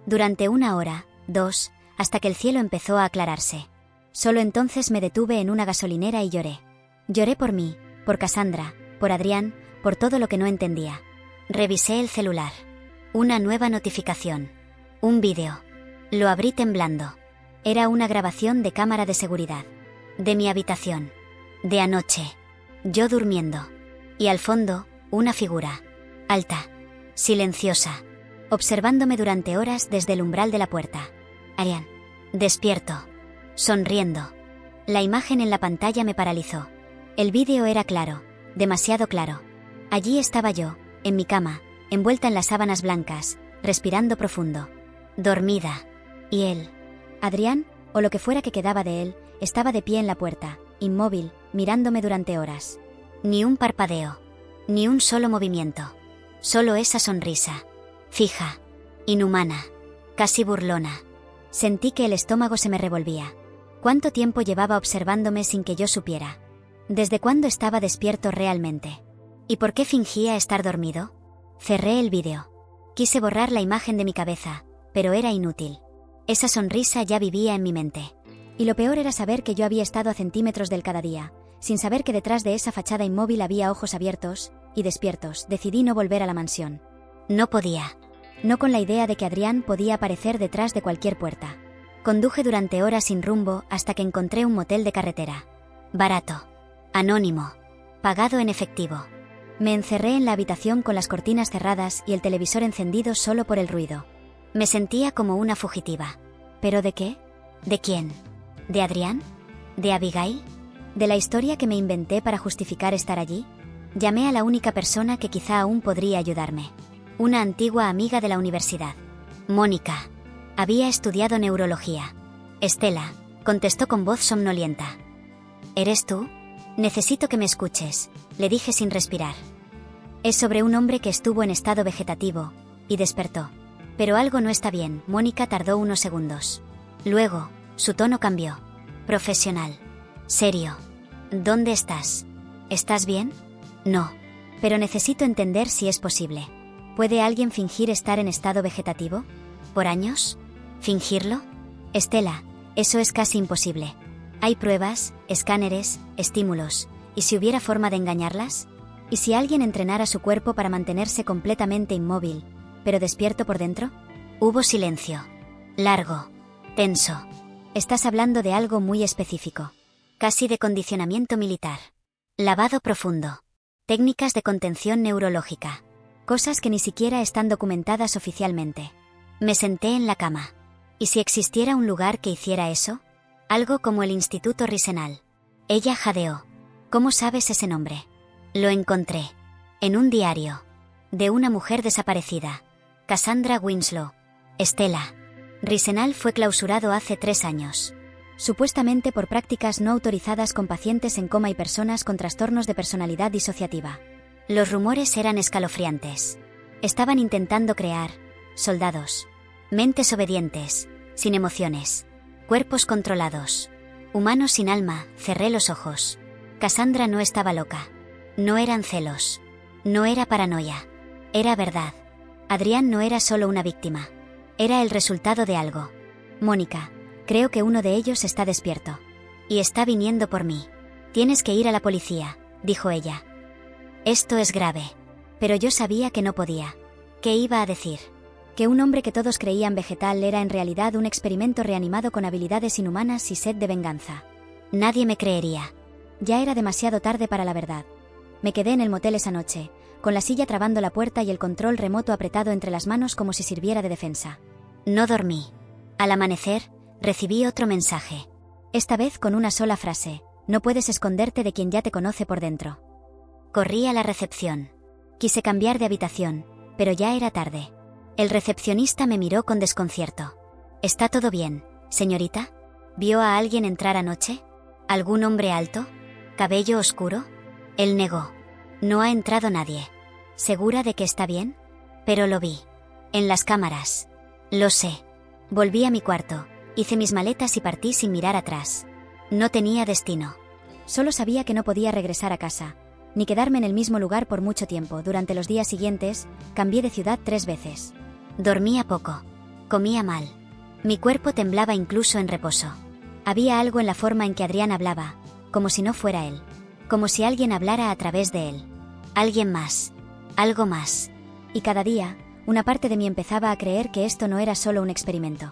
Durante 1 hora, 2, hasta que el cielo empezó a aclararse. Solo entonces me detuve en una gasolinera y lloré. Lloré por mí, por Cassandra, por Adrián, por todo lo que no entendía. Revisé el celular. Una nueva notificación. Un vídeo. Lo abrí temblando. Era una grabación de cámara de seguridad. De mi habitación. De anoche. Yo durmiendo. Y al fondo, una figura. Alta. Silenciosa. Observándome durante horas desde el umbral de la puerta. Adrián. Despierto. Sonriendo. La imagen en la pantalla me paralizó. El vídeo era claro. Demasiado claro. Allí estaba yo, en mi cama, envuelta en las sábanas blancas, respirando profundo. Dormida. Y él. Adrián, o lo que fuera que quedaba de él, estaba de pie en la puerta, inmóvil, mirándome durante horas. Ni un parpadeo. Ni un solo movimiento. Solo esa sonrisa. Fija. Inhumana. Casi burlona. Sentí que el estómago se me revolvía. ¿Cuánto tiempo llevaba observándome sin que yo supiera? ¿Desde cuándo estaba despierto realmente? ¿Y por qué fingía estar dormido? Cerré el vídeo. Quise borrar la imagen de mi cabeza, pero era inútil. Esa sonrisa ya vivía en mi mente. Y lo peor era saber que yo había estado a centímetros del cada día, sin saber que detrás de esa fachada inmóvil había ojos abiertos y despiertos. Decidí no volver a la mansión. No podía. No con la idea de que Adrián podía aparecer detrás de cualquier puerta. Conduje durante horas sin rumbo hasta que encontré un motel de carretera. Barato. Anónimo. Pagado en efectivo. Me encerré en la habitación con las cortinas cerradas y el televisor encendido solo por el ruido. Me sentía como una fugitiva. ¿Pero de qué? ¿De quién? ¿De Adrián? ¿De Abigail? ¿De la historia que me inventé para justificar estar allí? Llamé a la única persona que quizá aún podría ayudarme. Una antigua amiga de la universidad. Mónica. Había estudiado neurología. Estela, contestó con voz somnolienta. ¿Eres tú? Necesito que me escuches, le dije sin respirar. Es sobre un hombre que estuvo en estado vegetativo, y despertó. Pero algo no está bien. Mónica tardó unos segundos. Luego, su tono cambió. Profesional. Serio. ¿Dónde estás? ¿Estás bien? No. Pero necesito entender si es posible. ¿Puede alguien fingir estar en estado vegetativo? ¿Por años? ¿Fingirlo? Estela, eso es casi imposible. Hay pruebas, escáneres, estímulos. ¿Y si hubiera forma de engañarlas? ¿Y si alguien entrenara su cuerpo para mantenerse completamente inmóvil, pero despierto por dentro? Hubo silencio. Largo. Tenso. Estás hablando de algo muy específico. Casi de condicionamiento militar. Lavado profundo. Técnicas de contención neurológica. Cosas que ni siquiera están documentadas oficialmente. Me senté en la cama. ¿Y si existiera un lugar que hiciera eso? Algo como el Instituto Risenal. Ella jadeó. ¿Cómo sabes ese nombre? Lo encontré. En un diario. De una mujer desaparecida. Cassandra Winslow. Estela. Risenal fue clausurado hace 3 años. Supuestamente por prácticas no autorizadas con pacientes en coma y personas con trastornos de personalidad disociativa. Los rumores eran escalofriantes. Estaban intentando crear soldados. Mentes obedientes, sin emociones. Cuerpos controlados. Humanos sin alma. Cerré los ojos. Cassandra no estaba loca. No eran celos. No era paranoia. Era verdad. Adrián no era solo una víctima. Era el resultado de algo. Mónica, creo que uno de ellos está despierto. Y está viniendo por mí. Tienes que ir a la policía, dijo ella. Esto es grave. Pero yo sabía que no podía. ¿Qué iba a decir? Que un hombre que todos creían vegetal era en realidad un experimento reanimado con habilidades inhumanas y sed de venganza. Nadie me creería. Ya era demasiado tarde para la verdad. Me quedé en el motel esa noche, con la silla trabando la puerta y el control remoto apretado entre las manos como si sirviera de defensa. No dormí. Al amanecer, recibí otro mensaje. Esta vez con una sola frase: no puedes esconderte de quien ya te conoce por dentro. Corrí a la recepción. Quise cambiar de habitación, pero ya era tarde. El recepcionista me miró con desconcierto. ¿Está todo bien, señorita? ¿Vio a alguien entrar anoche? ¿Algún hombre alto? ¿Cabello oscuro? Él negó. No ha entrado nadie. ¿Segura de que está bien? Pero lo vi. En las cámaras. Lo sé. Volví a mi cuarto, hice mis maletas y partí sin mirar atrás. No tenía destino. Solo sabía que no podía regresar a casa, ni quedarme en el mismo lugar por mucho tiempo. Durante los días siguientes, cambié de ciudad 3 veces. Dormía poco. Comía mal. Mi cuerpo temblaba incluso en reposo. Había algo en la forma en que Adrián hablaba, como si no fuera él. Como si alguien hablara a través de él. Alguien más. Algo más. Y cada día, una parte de mí empezaba a creer que esto no era solo un experimento.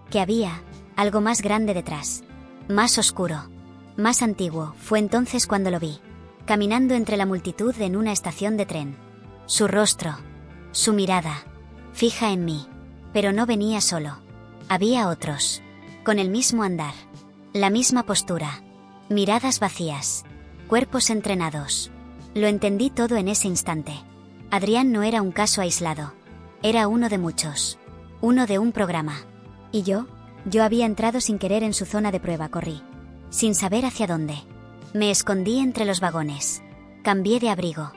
Que había algo más grande detrás. Más oscuro. Más antiguo. Fue entonces cuando lo vi. Caminando entre la multitud en una estación de tren. Su rostro. Su mirada. Fija en mí. Pero no venía solo. Había otros. Con el mismo andar. La misma postura. Miradas vacías. Cuerpos entrenados. Lo entendí todo en ese instante. Adrián no era un caso aislado. Era uno de muchos. Uno de un programa. ¿Y yo? Yo había entrado sin querer en su zona de prueba. Corrí. Sin saber hacia dónde. Me escondí entre los vagones. Cambié de abrigo.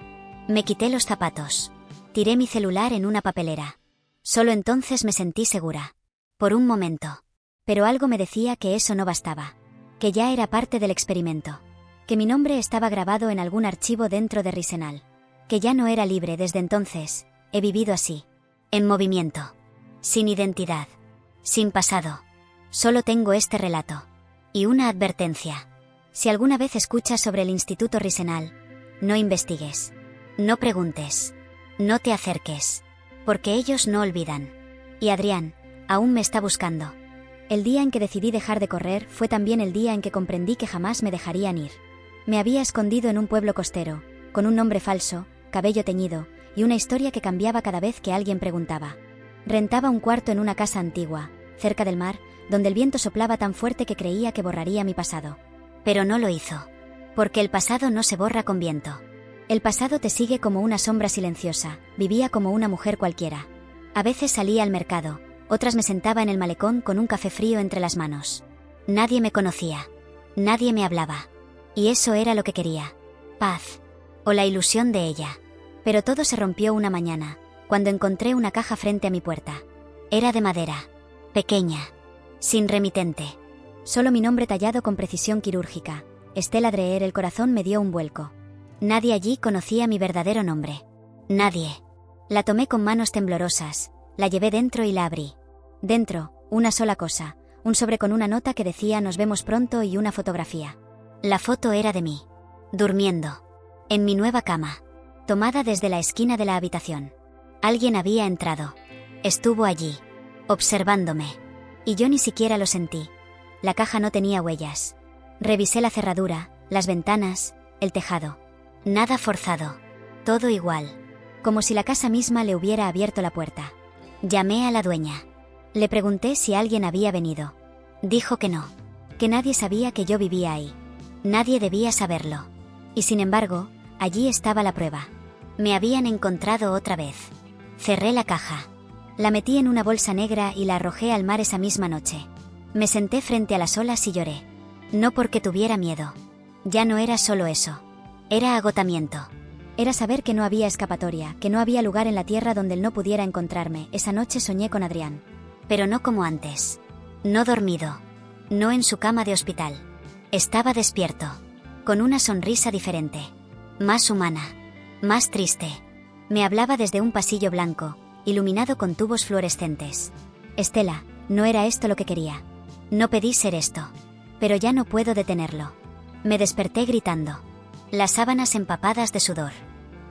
Me quité los zapatos. Tiré mi celular en una papelera. Solo entonces me sentí segura. Por un momento. Pero algo me decía que eso no bastaba. Que ya era parte del experimento. Que mi nombre estaba grabado en algún archivo dentro de Risenal. Que ya no era libre. Desde entonces, he vivido así. En movimiento. Sin identidad. Sin pasado. Solo tengo este relato. Y una advertencia. Si alguna vez escuchas sobre el Instituto Risenal, no investigues. No preguntes. No te acerques. Porque ellos no olvidan. Y Adrián aún me está buscando. El día en que decidí dejar de correr fue también el día en que comprendí que jamás me dejarían ir. Me había escondido en un pueblo costero, con un nombre falso, cabello teñido, y una historia que cambiaba cada vez que alguien preguntaba. Rentaba un cuarto en una casa antigua, cerca del mar, donde el viento soplaba tan fuerte que creía que borraría mi pasado. Pero no lo hizo. Porque el pasado no se borra con viento. El pasado te sigue como una sombra silenciosa. Vivía como una mujer cualquiera. A veces salía al mercado, otras me sentaba en el malecón con un café frío entre las manos. Nadie me conocía. Nadie me hablaba. Y eso era lo que quería. Paz. O la ilusión de ella. Pero todo se rompió una mañana, cuando encontré una caja frente a mi puerta. Era de madera. Pequeña. Sin remitente. Solo mi nombre tallado con precisión quirúrgica. Estela Dreher. El corazón me dio un vuelco. Nadie allí conocía mi verdadero nombre. Nadie. La tomé con manos temblorosas, la llevé dentro y la abrí. Dentro, una sola cosa, un sobre con una nota que decía "nos vemos pronto" y una fotografía. La foto era de mí. Durmiendo. En mi nueva cama. Tomada desde la esquina de la habitación. Alguien había entrado. Estuvo allí. Observándome. Y yo ni siquiera lo sentí. La caja no tenía huellas. Revisé la cerradura, las ventanas, el tejado. Nada forzado. Todo igual. Como si la casa misma le hubiera abierto la puerta. Llamé a la dueña. Le pregunté si alguien había venido. Dijo que no. Que nadie sabía que yo vivía ahí. Nadie debía saberlo. Y sin embargo, allí estaba la prueba. Me habían encontrado otra vez. Cerré la caja. La metí en una bolsa negra y la arrojé al mar esa misma noche. Me senté frente a las olas y lloré. No porque tuviera miedo. Ya no era solo eso. Era agotamiento. Era saber que no había escapatoria, que no había lugar en la tierra donde él no pudiera encontrarme. Esa noche soñé con Adrián. Pero no como antes. No dormido. No en su cama de hospital. Estaba despierto. Con una sonrisa diferente. Más humana. Más triste. Me hablaba desde un pasillo blanco, iluminado con tubos fluorescentes. Estela, no era esto lo que quería. No pedí ser esto. Pero ya no puedo detenerlo. Me desperté gritando. Las sábanas empapadas de sudor.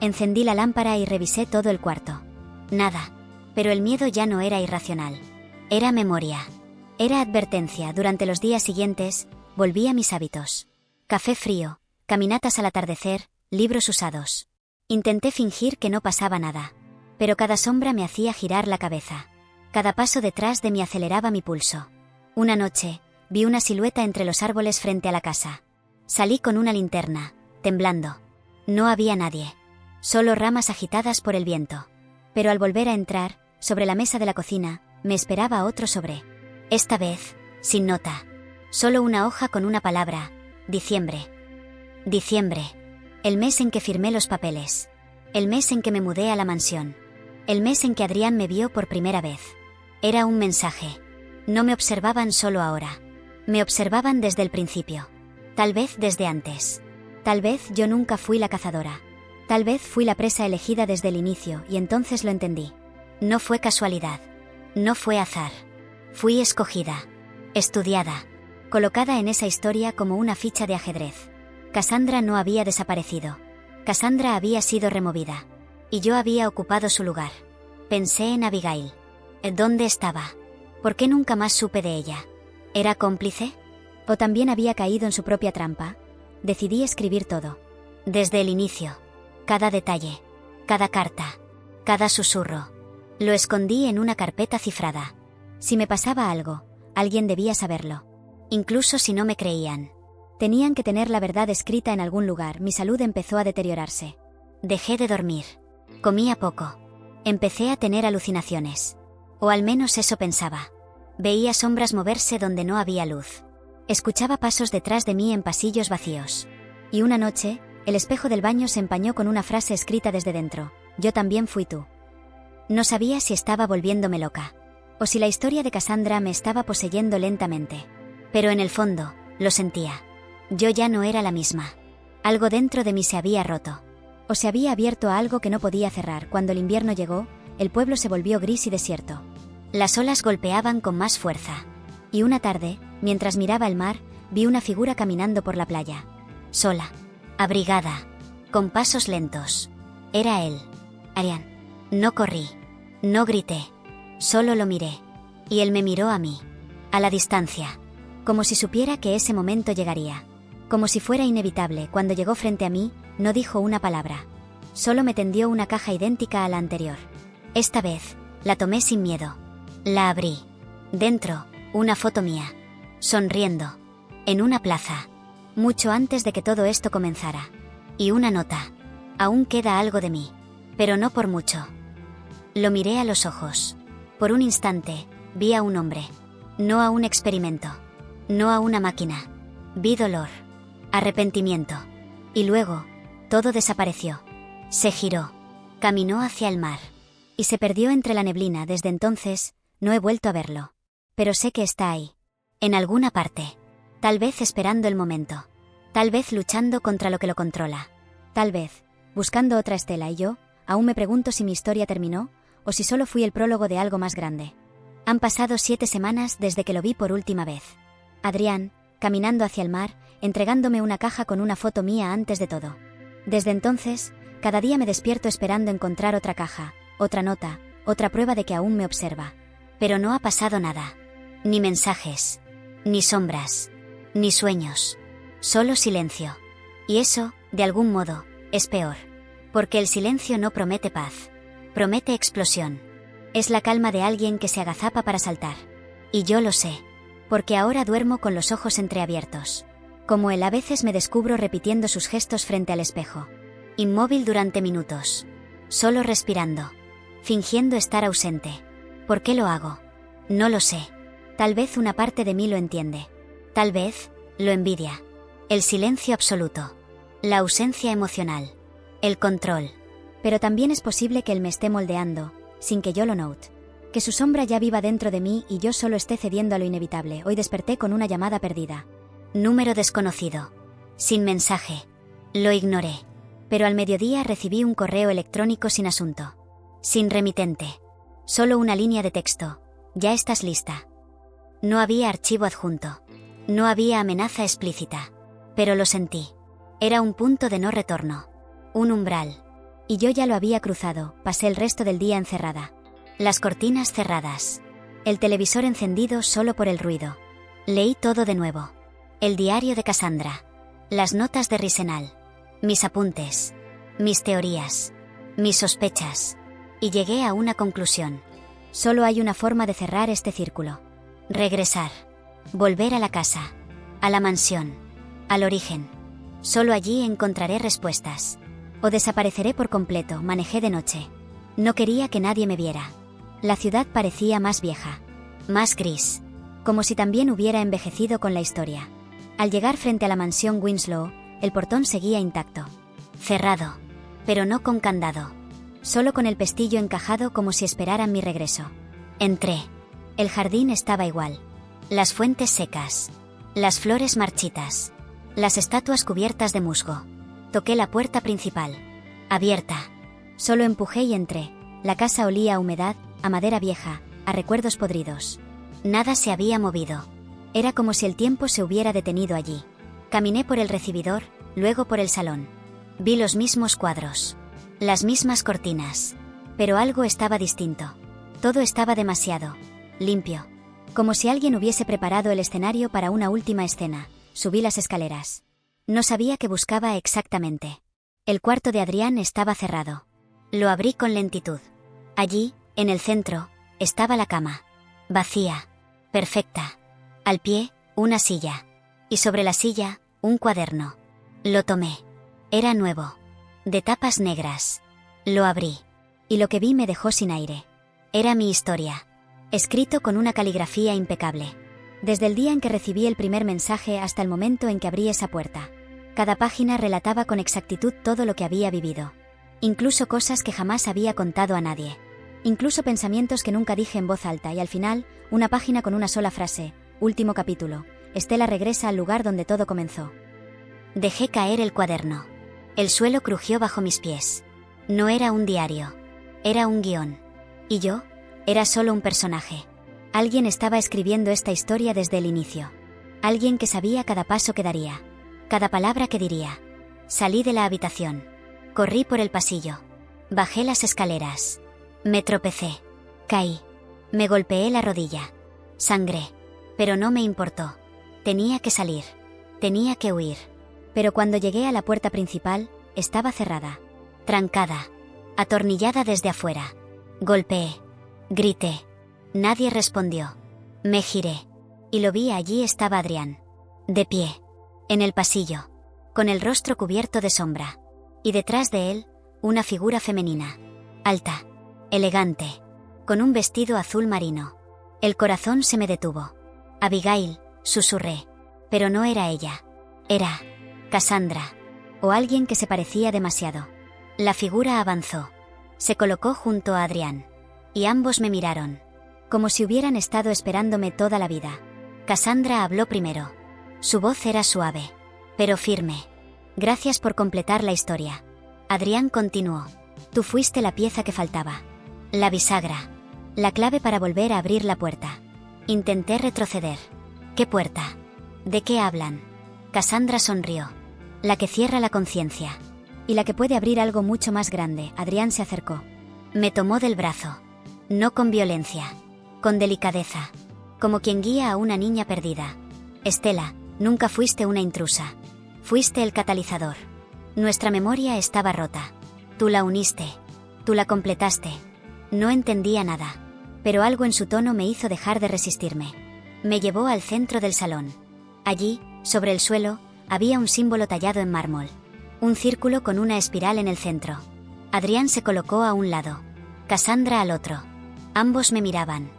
Encendí la lámpara y revisé todo el cuarto. Nada. Pero el miedo ya no era irracional. Era memoria. Era advertencia. Durante los días siguientes, Volví a mis hábitos. Café frío, caminatas al atardecer, libros usados. Intenté fingir que no pasaba nada. Pero cada sombra me hacía girar la cabeza. Cada paso detrás de mí aceleraba mi pulso. Una noche, vi una silueta entre los árboles frente a la casa. Salí con una linterna, temblando. No había nadie. Solo ramas agitadas por el viento. Pero al volver a entrar, sobre la mesa de la cocina, me esperaba otro sobre. Esta vez, sin nota. Solo una hoja con una palabra: diciembre. Diciembre. El mes en que firmé los papeles. El mes en que me mudé a la mansión. El mes en que Adrián me vio por primera vez. Era un mensaje. No me observaban solo ahora. Me observaban desde el principio. Tal vez desde antes. Tal vez yo nunca fui la cazadora. Tal vez fui la presa elegida desde el inicio y entonces lo entendí. No fue casualidad. No fue azar. Fui escogida. Estudiada. Colocada en esa historia como una ficha de ajedrez. Cassandra no había desaparecido. Cassandra había sido removida. Y yo había ocupado su lugar. Pensé en Abigail. ¿Dónde estaba? ¿Por qué nunca más supe de ella? ¿Era cómplice? ¿O también había caído en su propia trampa? Decidí escribir todo. Desde el inicio. Cada detalle. Cada carta. Cada susurro. Lo escondí en una carpeta cifrada. Si me pasaba algo, alguien debía saberlo. Incluso si no me creían. Tenían que tener la verdad escrita en algún lugar. Mi salud empezó a deteriorarse. Dejé de dormir. Comía poco. Empecé a tener alucinaciones. O al menos eso pensaba. Veía sombras moverse donde no había luz. Escuchaba pasos detrás de mí en pasillos vacíos. Y una noche, el espejo del baño se empañó con una frase escrita desde dentro: yo también fui tú. No sabía si estaba volviéndome loca. O si la historia de Cassandra me estaba poseyendo lentamente. Pero en el fondo, lo sentía. Yo ya no era la misma. Algo dentro de mí se había roto. O se había abierto a algo que no podía cerrar. Cuando el invierno llegó, el pueblo se volvió gris y desierto. Las olas golpeaban con más fuerza. Y una tarde, mientras miraba el mar, vi una figura caminando por la playa. Sola. Abrigada. Con pasos lentos. Era él. Adrián. No corrí. No grité. Solo lo miré. Y él me miró a mí. A la distancia. Como si supiera que ese momento llegaría. Como si fuera inevitable. Cuando llegó frente a mí, no dijo una palabra. Solo me tendió una caja idéntica a la anterior. Esta vez, la tomé sin miedo. La abrí. Dentro, una foto mía. Sonriendo. En una plaza. Mucho antes de que todo esto comenzara. Y una nota. Aún queda algo de mí. Pero no por mucho. Lo miré a los ojos. Por un instante, vi a un hombre. No a un experimento. No a una máquina. Vi dolor. Arrepentimiento. Y luego, todo desapareció. Se giró. Caminó hacia el mar. Y se perdió entre la neblina. Desde entonces, no he vuelto a verlo. Pero sé que está ahí. En alguna parte. Tal vez esperando el momento. Tal vez luchando contra lo que lo controla. Tal vez, buscando otra Estela. Y yo, aún me pregunto si mi historia terminó, o si solo fui el prólogo de algo más grande. Han pasado 7 semanas desde que lo vi por última vez. Adrián, caminando hacia el mar, entregándome una caja con una foto mía antes de todo. Desde entonces, cada día me despierto esperando encontrar otra caja, otra nota, otra prueba de que aún me observa. Pero no ha pasado nada. Ni mensajes. Ni sombras. Ni sueños. Solo silencio. Y eso, de algún modo, es peor. Porque el silencio no promete paz. Promete explosión. Es la calma de alguien que se agazapa para saltar. Y yo lo sé. Porque ahora duermo con los ojos entreabiertos. Como él, a veces me descubro repitiendo sus gestos frente al espejo. Inmóvil durante minutos. Solo respirando. Fingiendo estar ausente. ¿Por qué lo hago? No lo sé. Tal vez una parte de mí lo entiende. Tal vez, lo envidia. El silencio absoluto. La ausencia emocional. El control. Pero también es posible que él me esté moldeando, sin que yo lo note. Que su sombra ya viva dentro de mí y yo solo esté cediendo a lo inevitable. Hoy desperté con una llamada perdida. Número desconocido. Sin mensaje. Lo ignoré. Pero al mediodía recibí un correo electrónico sin asunto. Sin remitente. Solo una línea de texto. Ya estás lista. No había archivo adjunto. No había amenaza explícita. Pero lo sentí. Era un punto de no retorno. Un umbral. Y yo ya lo había cruzado. Pasé el resto del día encerrada. Las cortinas cerradas. El televisor encendido solo por el ruido. Leí todo de nuevo. El diario de Cassandra. Las notas de Risenal. Mis apuntes. Mis teorías. Mis sospechas. Y llegué a una conclusión. Solo hay una forma de cerrar este círculo. Regresar. Volver a la casa. A la mansión. Al origen. Solo allí encontraré respuestas. O desapareceré por completo. Manejé de noche. No quería que nadie me viera. La ciudad parecía más vieja. Más gris. Como si también hubiera envejecido con la historia. Al llegar frente a la mansión Winslow, el portón seguía intacto. Cerrado. Pero no con candado. Solo con el pestillo encajado como si esperaran mi regreso. Entré. El jardín estaba igual. Las fuentes secas. Las flores marchitas. Las estatuas cubiertas de musgo. Toqué la puerta principal. Abierta. Solo empujé y entré. La casa olía a humedad, a madera vieja, a recuerdos podridos. Nada se había movido. Era como si el tiempo se hubiera detenido allí. Caminé por el recibidor, luego por el salón. Vi los mismos cuadros. Las mismas cortinas. Pero algo estaba distinto. Todo estaba demasiado limpio. Como si alguien hubiese preparado el escenario para una última escena. Subí las escaleras. No sabía qué buscaba exactamente. El cuarto de Adrián estaba cerrado. Lo abrí con lentitud. Allí, en el centro, estaba la cama. Vacía. Perfecta. Al pie, una silla. Y sobre la silla, un cuaderno. Lo tomé. Era nuevo. De tapas negras. Lo abrí. Y lo que vi me dejó sin aire. Era mi historia. Escrito con una caligrafía impecable. Desde el día en que recibí el primer mensaje hasta el momento en que abrí esa puerta. Cada página relataba con exactitud todo lo que había vivido. Incluso cosas que jamás había contado a nadie. Incluso pensamientos que nunca dije en voz alta y al final, una página con una sola frase. Último capítulo. Estela regresa al lugar donde todo comenzó. Dejé caer el cuaderno. El suelo crujió bajo mis pies. No era un diario. Era un guión. Y yo, era solo un personaje. Alguien estaba escribiendo esta historia desde el inicio. Alguien que sabía cada paso que daría. Cada palabra que diría. Salí de la habitación. Corrí por el pasillo. Bajé las escaleras. Me tropecé. Caí. Me golpeé la rodilla. Sangré. Pero no me importó. Tenía que salir. Tenía que huir. Pero cuando llegué a la puerta principal, estaba cerrada. Trancada. Atornillada desde afuera. Golpeé. Grité. Nadie respondió. Me giré. Y lo vi, allí estaba Adrián. De pie. En el pasillo. Con el rostro cubierto de sombra. Y detrás de él, una figura femenina. Alta. Elegante. Con un vestido azul marino. El corazón se me detuvo. Abigail, susurré. Pero no era ella. Era Cassandra. O alguien que se parecía demasiado. La figura avanzó. Se colocó junto a Adrián. Y ambos me miraron. Como si hubieran estado esperándome toda la vida. Cassandra habló primero. Su voz era suave. Pero firme. Gracias por completar la historia. Adrián continuó. Tú fuiste la pieza que faltaba. La bisagra. La clave para volver a abrir la puerta. Intenté retroceder. ¿Qué puerta? ¿De qué hablan? Cassandra sonrió. La que cierra la conciencia. Y la que puede abrir algo mucho más grande. Adrián se acercó. Me tomó del brazo. No con violencia. Con delicadeza. Como quien guía a una niña perdida. Estela, nunca fuiste una intrusa. Fuiste el catalizador. Nuestra memoria estaba rota. Tú la uniste. Tú la completaste. No entendía nada. Pero algo en su tono me hizo dejar de resistirme. Me llevó al centro del salón. Allí, sobre el suelo, había un símbolo tallado en mármol. Un círculo con una espiral en el centro. Adrián se colocó a un lado. Cassandra al otro. Ambos me miraban.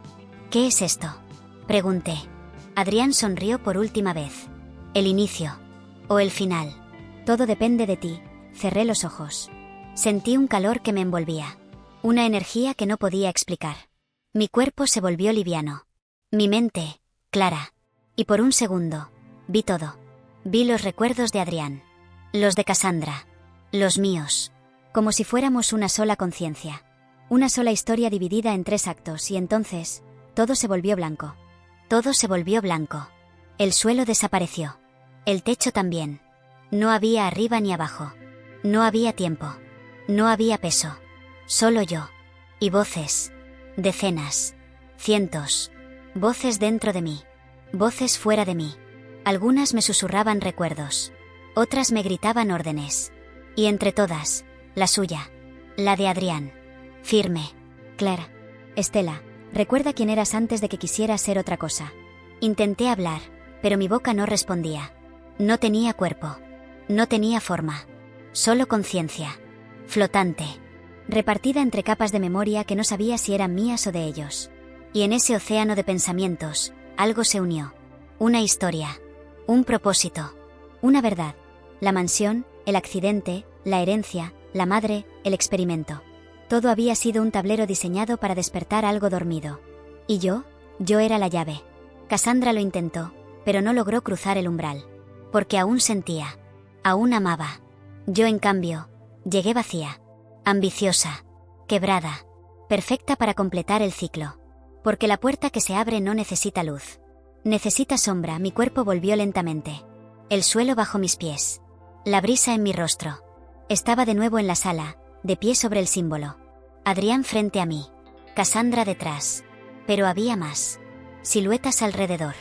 ¿Qué es esto? Pregunté. Adrián sonrió por última vez. El inicio. O el final. Todo depende de ti. Cerré los ojos. Sentí un calor que me envolvía. Una energía que no podía explicar. Mi cuerpo se volvió liviano. Mi mente, clara. Y por un segundo, vi todo. Vi los recuerdos de Adrián. Los de Cassandra. Los míos. Como si fuéramos una sola conciencia. Una sola historia dividida en 3 actos y entonces, todo se volvió blanco. Todo se volvió blanco. El suelo desapareció. El techo también. No había arriba ni abajo. No había tiempo. No había peso. Solo yo. Y voces. Decenas. Cientos. Voces dentro de mí. Voces fuera de mí. Algunas me susurraban recuerdos. Otras me gritaban órdenes. Y entre todas, la suya. La de Adrián. Firme. Claire. Estela, recuerda quién eras antes de que quisieras ser otra cosa. Intenté hablar, pero mi boca no respondía. No tenía cuerpo. No tenía forma. Solo conciencia. Flotante. Repartida entre capas de memoria que no sabía si eran mías o de ellos. Y en ese océano de pensamientos, algo se unió. Una historia. Un propósito. Una verdad. La mansión, el accidente, la herencia, la madre, el experimento. Todo había sido un tablero diseñado para despertar algo dormido. ¿Y yo? Yo era la llave. Cassandra lo intentó, pero no logró cruzar el umbral. Porque aún sentía. Aún amaba. Yo, en cambio, llegué vacía. Ambiciosa. Quebrada. Perfecta para completar el ciclo. Porque la puerta que se abre no necesita luz. Necesita sombra. Mi cuerpo volvió lentamente. El suelo bajo mis pies. La brisa en mi rostro. Estaba de nuevo en la sala, de pie sobre el símbolo. Adrián frente a mí. Cassandra detrás. Pero había más. Siluetas alrededor.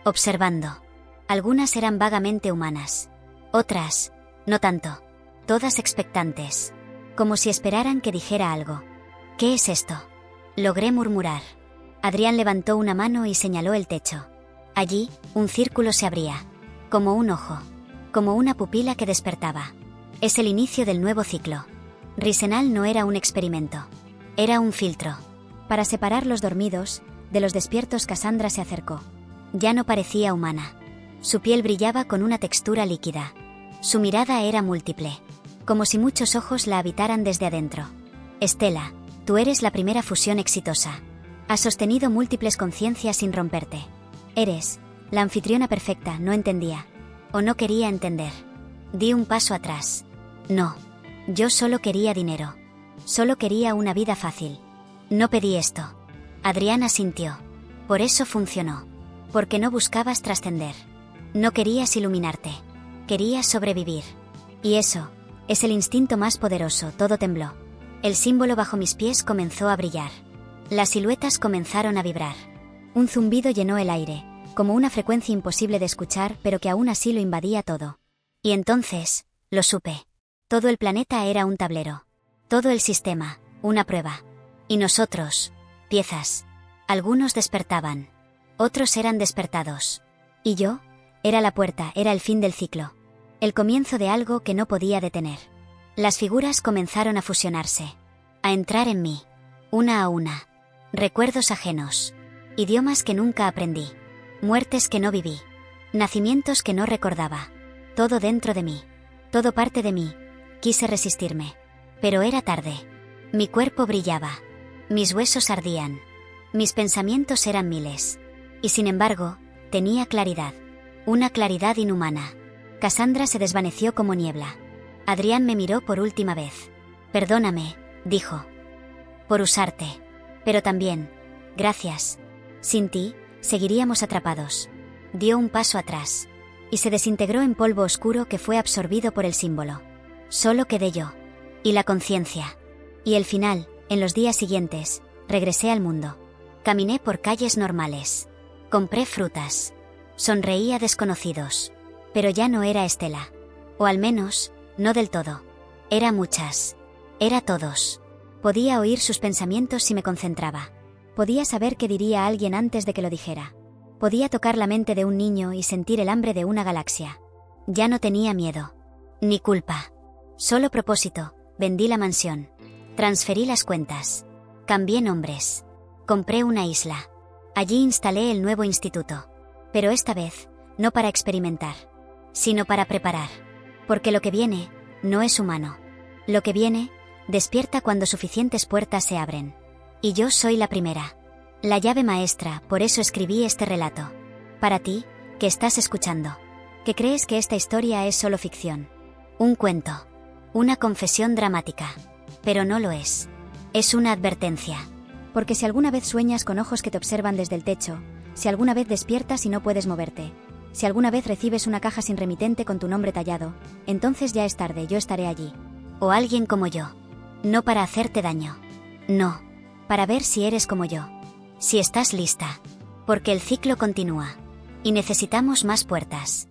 Observando. Algunas eran vagamente humanas. Otras, no tanto. Todas expectantes. Como si esperaran que dijera algo. ¿Qué es esto? Logré murmurar. Adrián levantó una mano y señaló el techo. Allí, un círculo se abría. Como un ojo. Como una pupila que despertaba. Es el inicio del nuevo ciclo. Risenal no era un experimento. Era un filtro. Para separar los dormidos, de los despiertos, Cassandra se acercó. Ya no parecía humana. Su piel brillaba con una textura líquida. Su mirada era múltiple. Como si muchos ojos la habitaran desde adentro. Estela, tú eres la primera fusión exitosa. Has sostenido múltiples conciencias sin romperte. Eres la anfitriona perfecta. No entendía. O no quería entender. Di un paso atrás. No. Yo solo quería dinero. Solo quería una vida fácil. No pedí esto. Adrián asintió. Por eso funcionó. Porque no buscabas trascender. No querías iluminarte. Querías sobrevivir. Y eso es el instinto más poderoso. Todo tembló. El símbolo bajo mis pies comenzó a brillar. Las siluetas comenzaron a vibrar. Un zumbido llenó el aire, como una frecuencia imposible de escuchar, pero que aún así lo invadía todo. Y entonces, lo supe. Todo el planeta era un tablero. Todo el sistema, una prueba. Y nosotros, piezas. Algunos despertaban. Otros eran despertados. Y yo, era la puerta, era el fin del ciclo. El comienzo de algo que no podía detener. Las figuras comenzaron a fusionarse. A entrar en mí. Una a una. Recuerdos ajenos. Idiomas que nunca aprendí. Muertes que no viví. Nacimientos que no recordaba. Todo dentro de mí. Todo parte de mí. Quise resistirme. Pero era tarde. Mi cuerpo brillaba. Mis huesos ardían. Mis pensamientos eran miles. Y sin embargo, tenía claridad. Una claridad inhumana. Cassandra se desvaneció como niebla. Adrián me miró por última vez. Perdóname, dijo. Por usarte. Pero también, gracias. Sin ti, seguiríamos atrapados. Dio un paso atrás. Y se desintegró en polvo oscuro que fue absorbido por el símbolo. Solo quedé yo. Y la conciencia. Y el final, en los días siguientes, regresé al mundo. Caminé por calles normales. Compré frutas. Sonreí a desconocidos. Pero ya no era Estela. O al menos, no del todo. Era muchas. Era todos. Podía oír sus pensamientos si me concentraba. Podía saber qué diría alguien antes de que lo dijera. Podía tocar la mente de un niño y sentir el hambre de una galaxia. Ya no tenía miedo. Ni culpa. Solo propósito. Vendí la mansión. Transferí las cuentas. Cambié nombres. Compré una isla. Allí instalé el nuevo instituto. Pero esta vez, no para experimentar, sino para preparar. Porque lo que viene, no es humano. Lo que viene, despierta cuando suficientes puertas se abren. Y yo soy la primera. La llave maestra, por eso escribí este relato. Para ti, que estás escuchando. Que crees que esta historia es solo ficción. Un cuento. Una confesión dramática. Pero no lo es. Es una advertencia. Porque si alguna vez sueñas con ojos que te observan desde el techo, si alguna vez despiertas y no puedes moverte, si alguna vez recibes una caja sin remitente con tu nombre tallado, entonces ya es tarde, yo estaré allí. O alguien como yo. No para hacerte daño. No. Para ver si eres como yo. Si estás lista. Porque el ciclo continúa. Y necesitamos más puertas.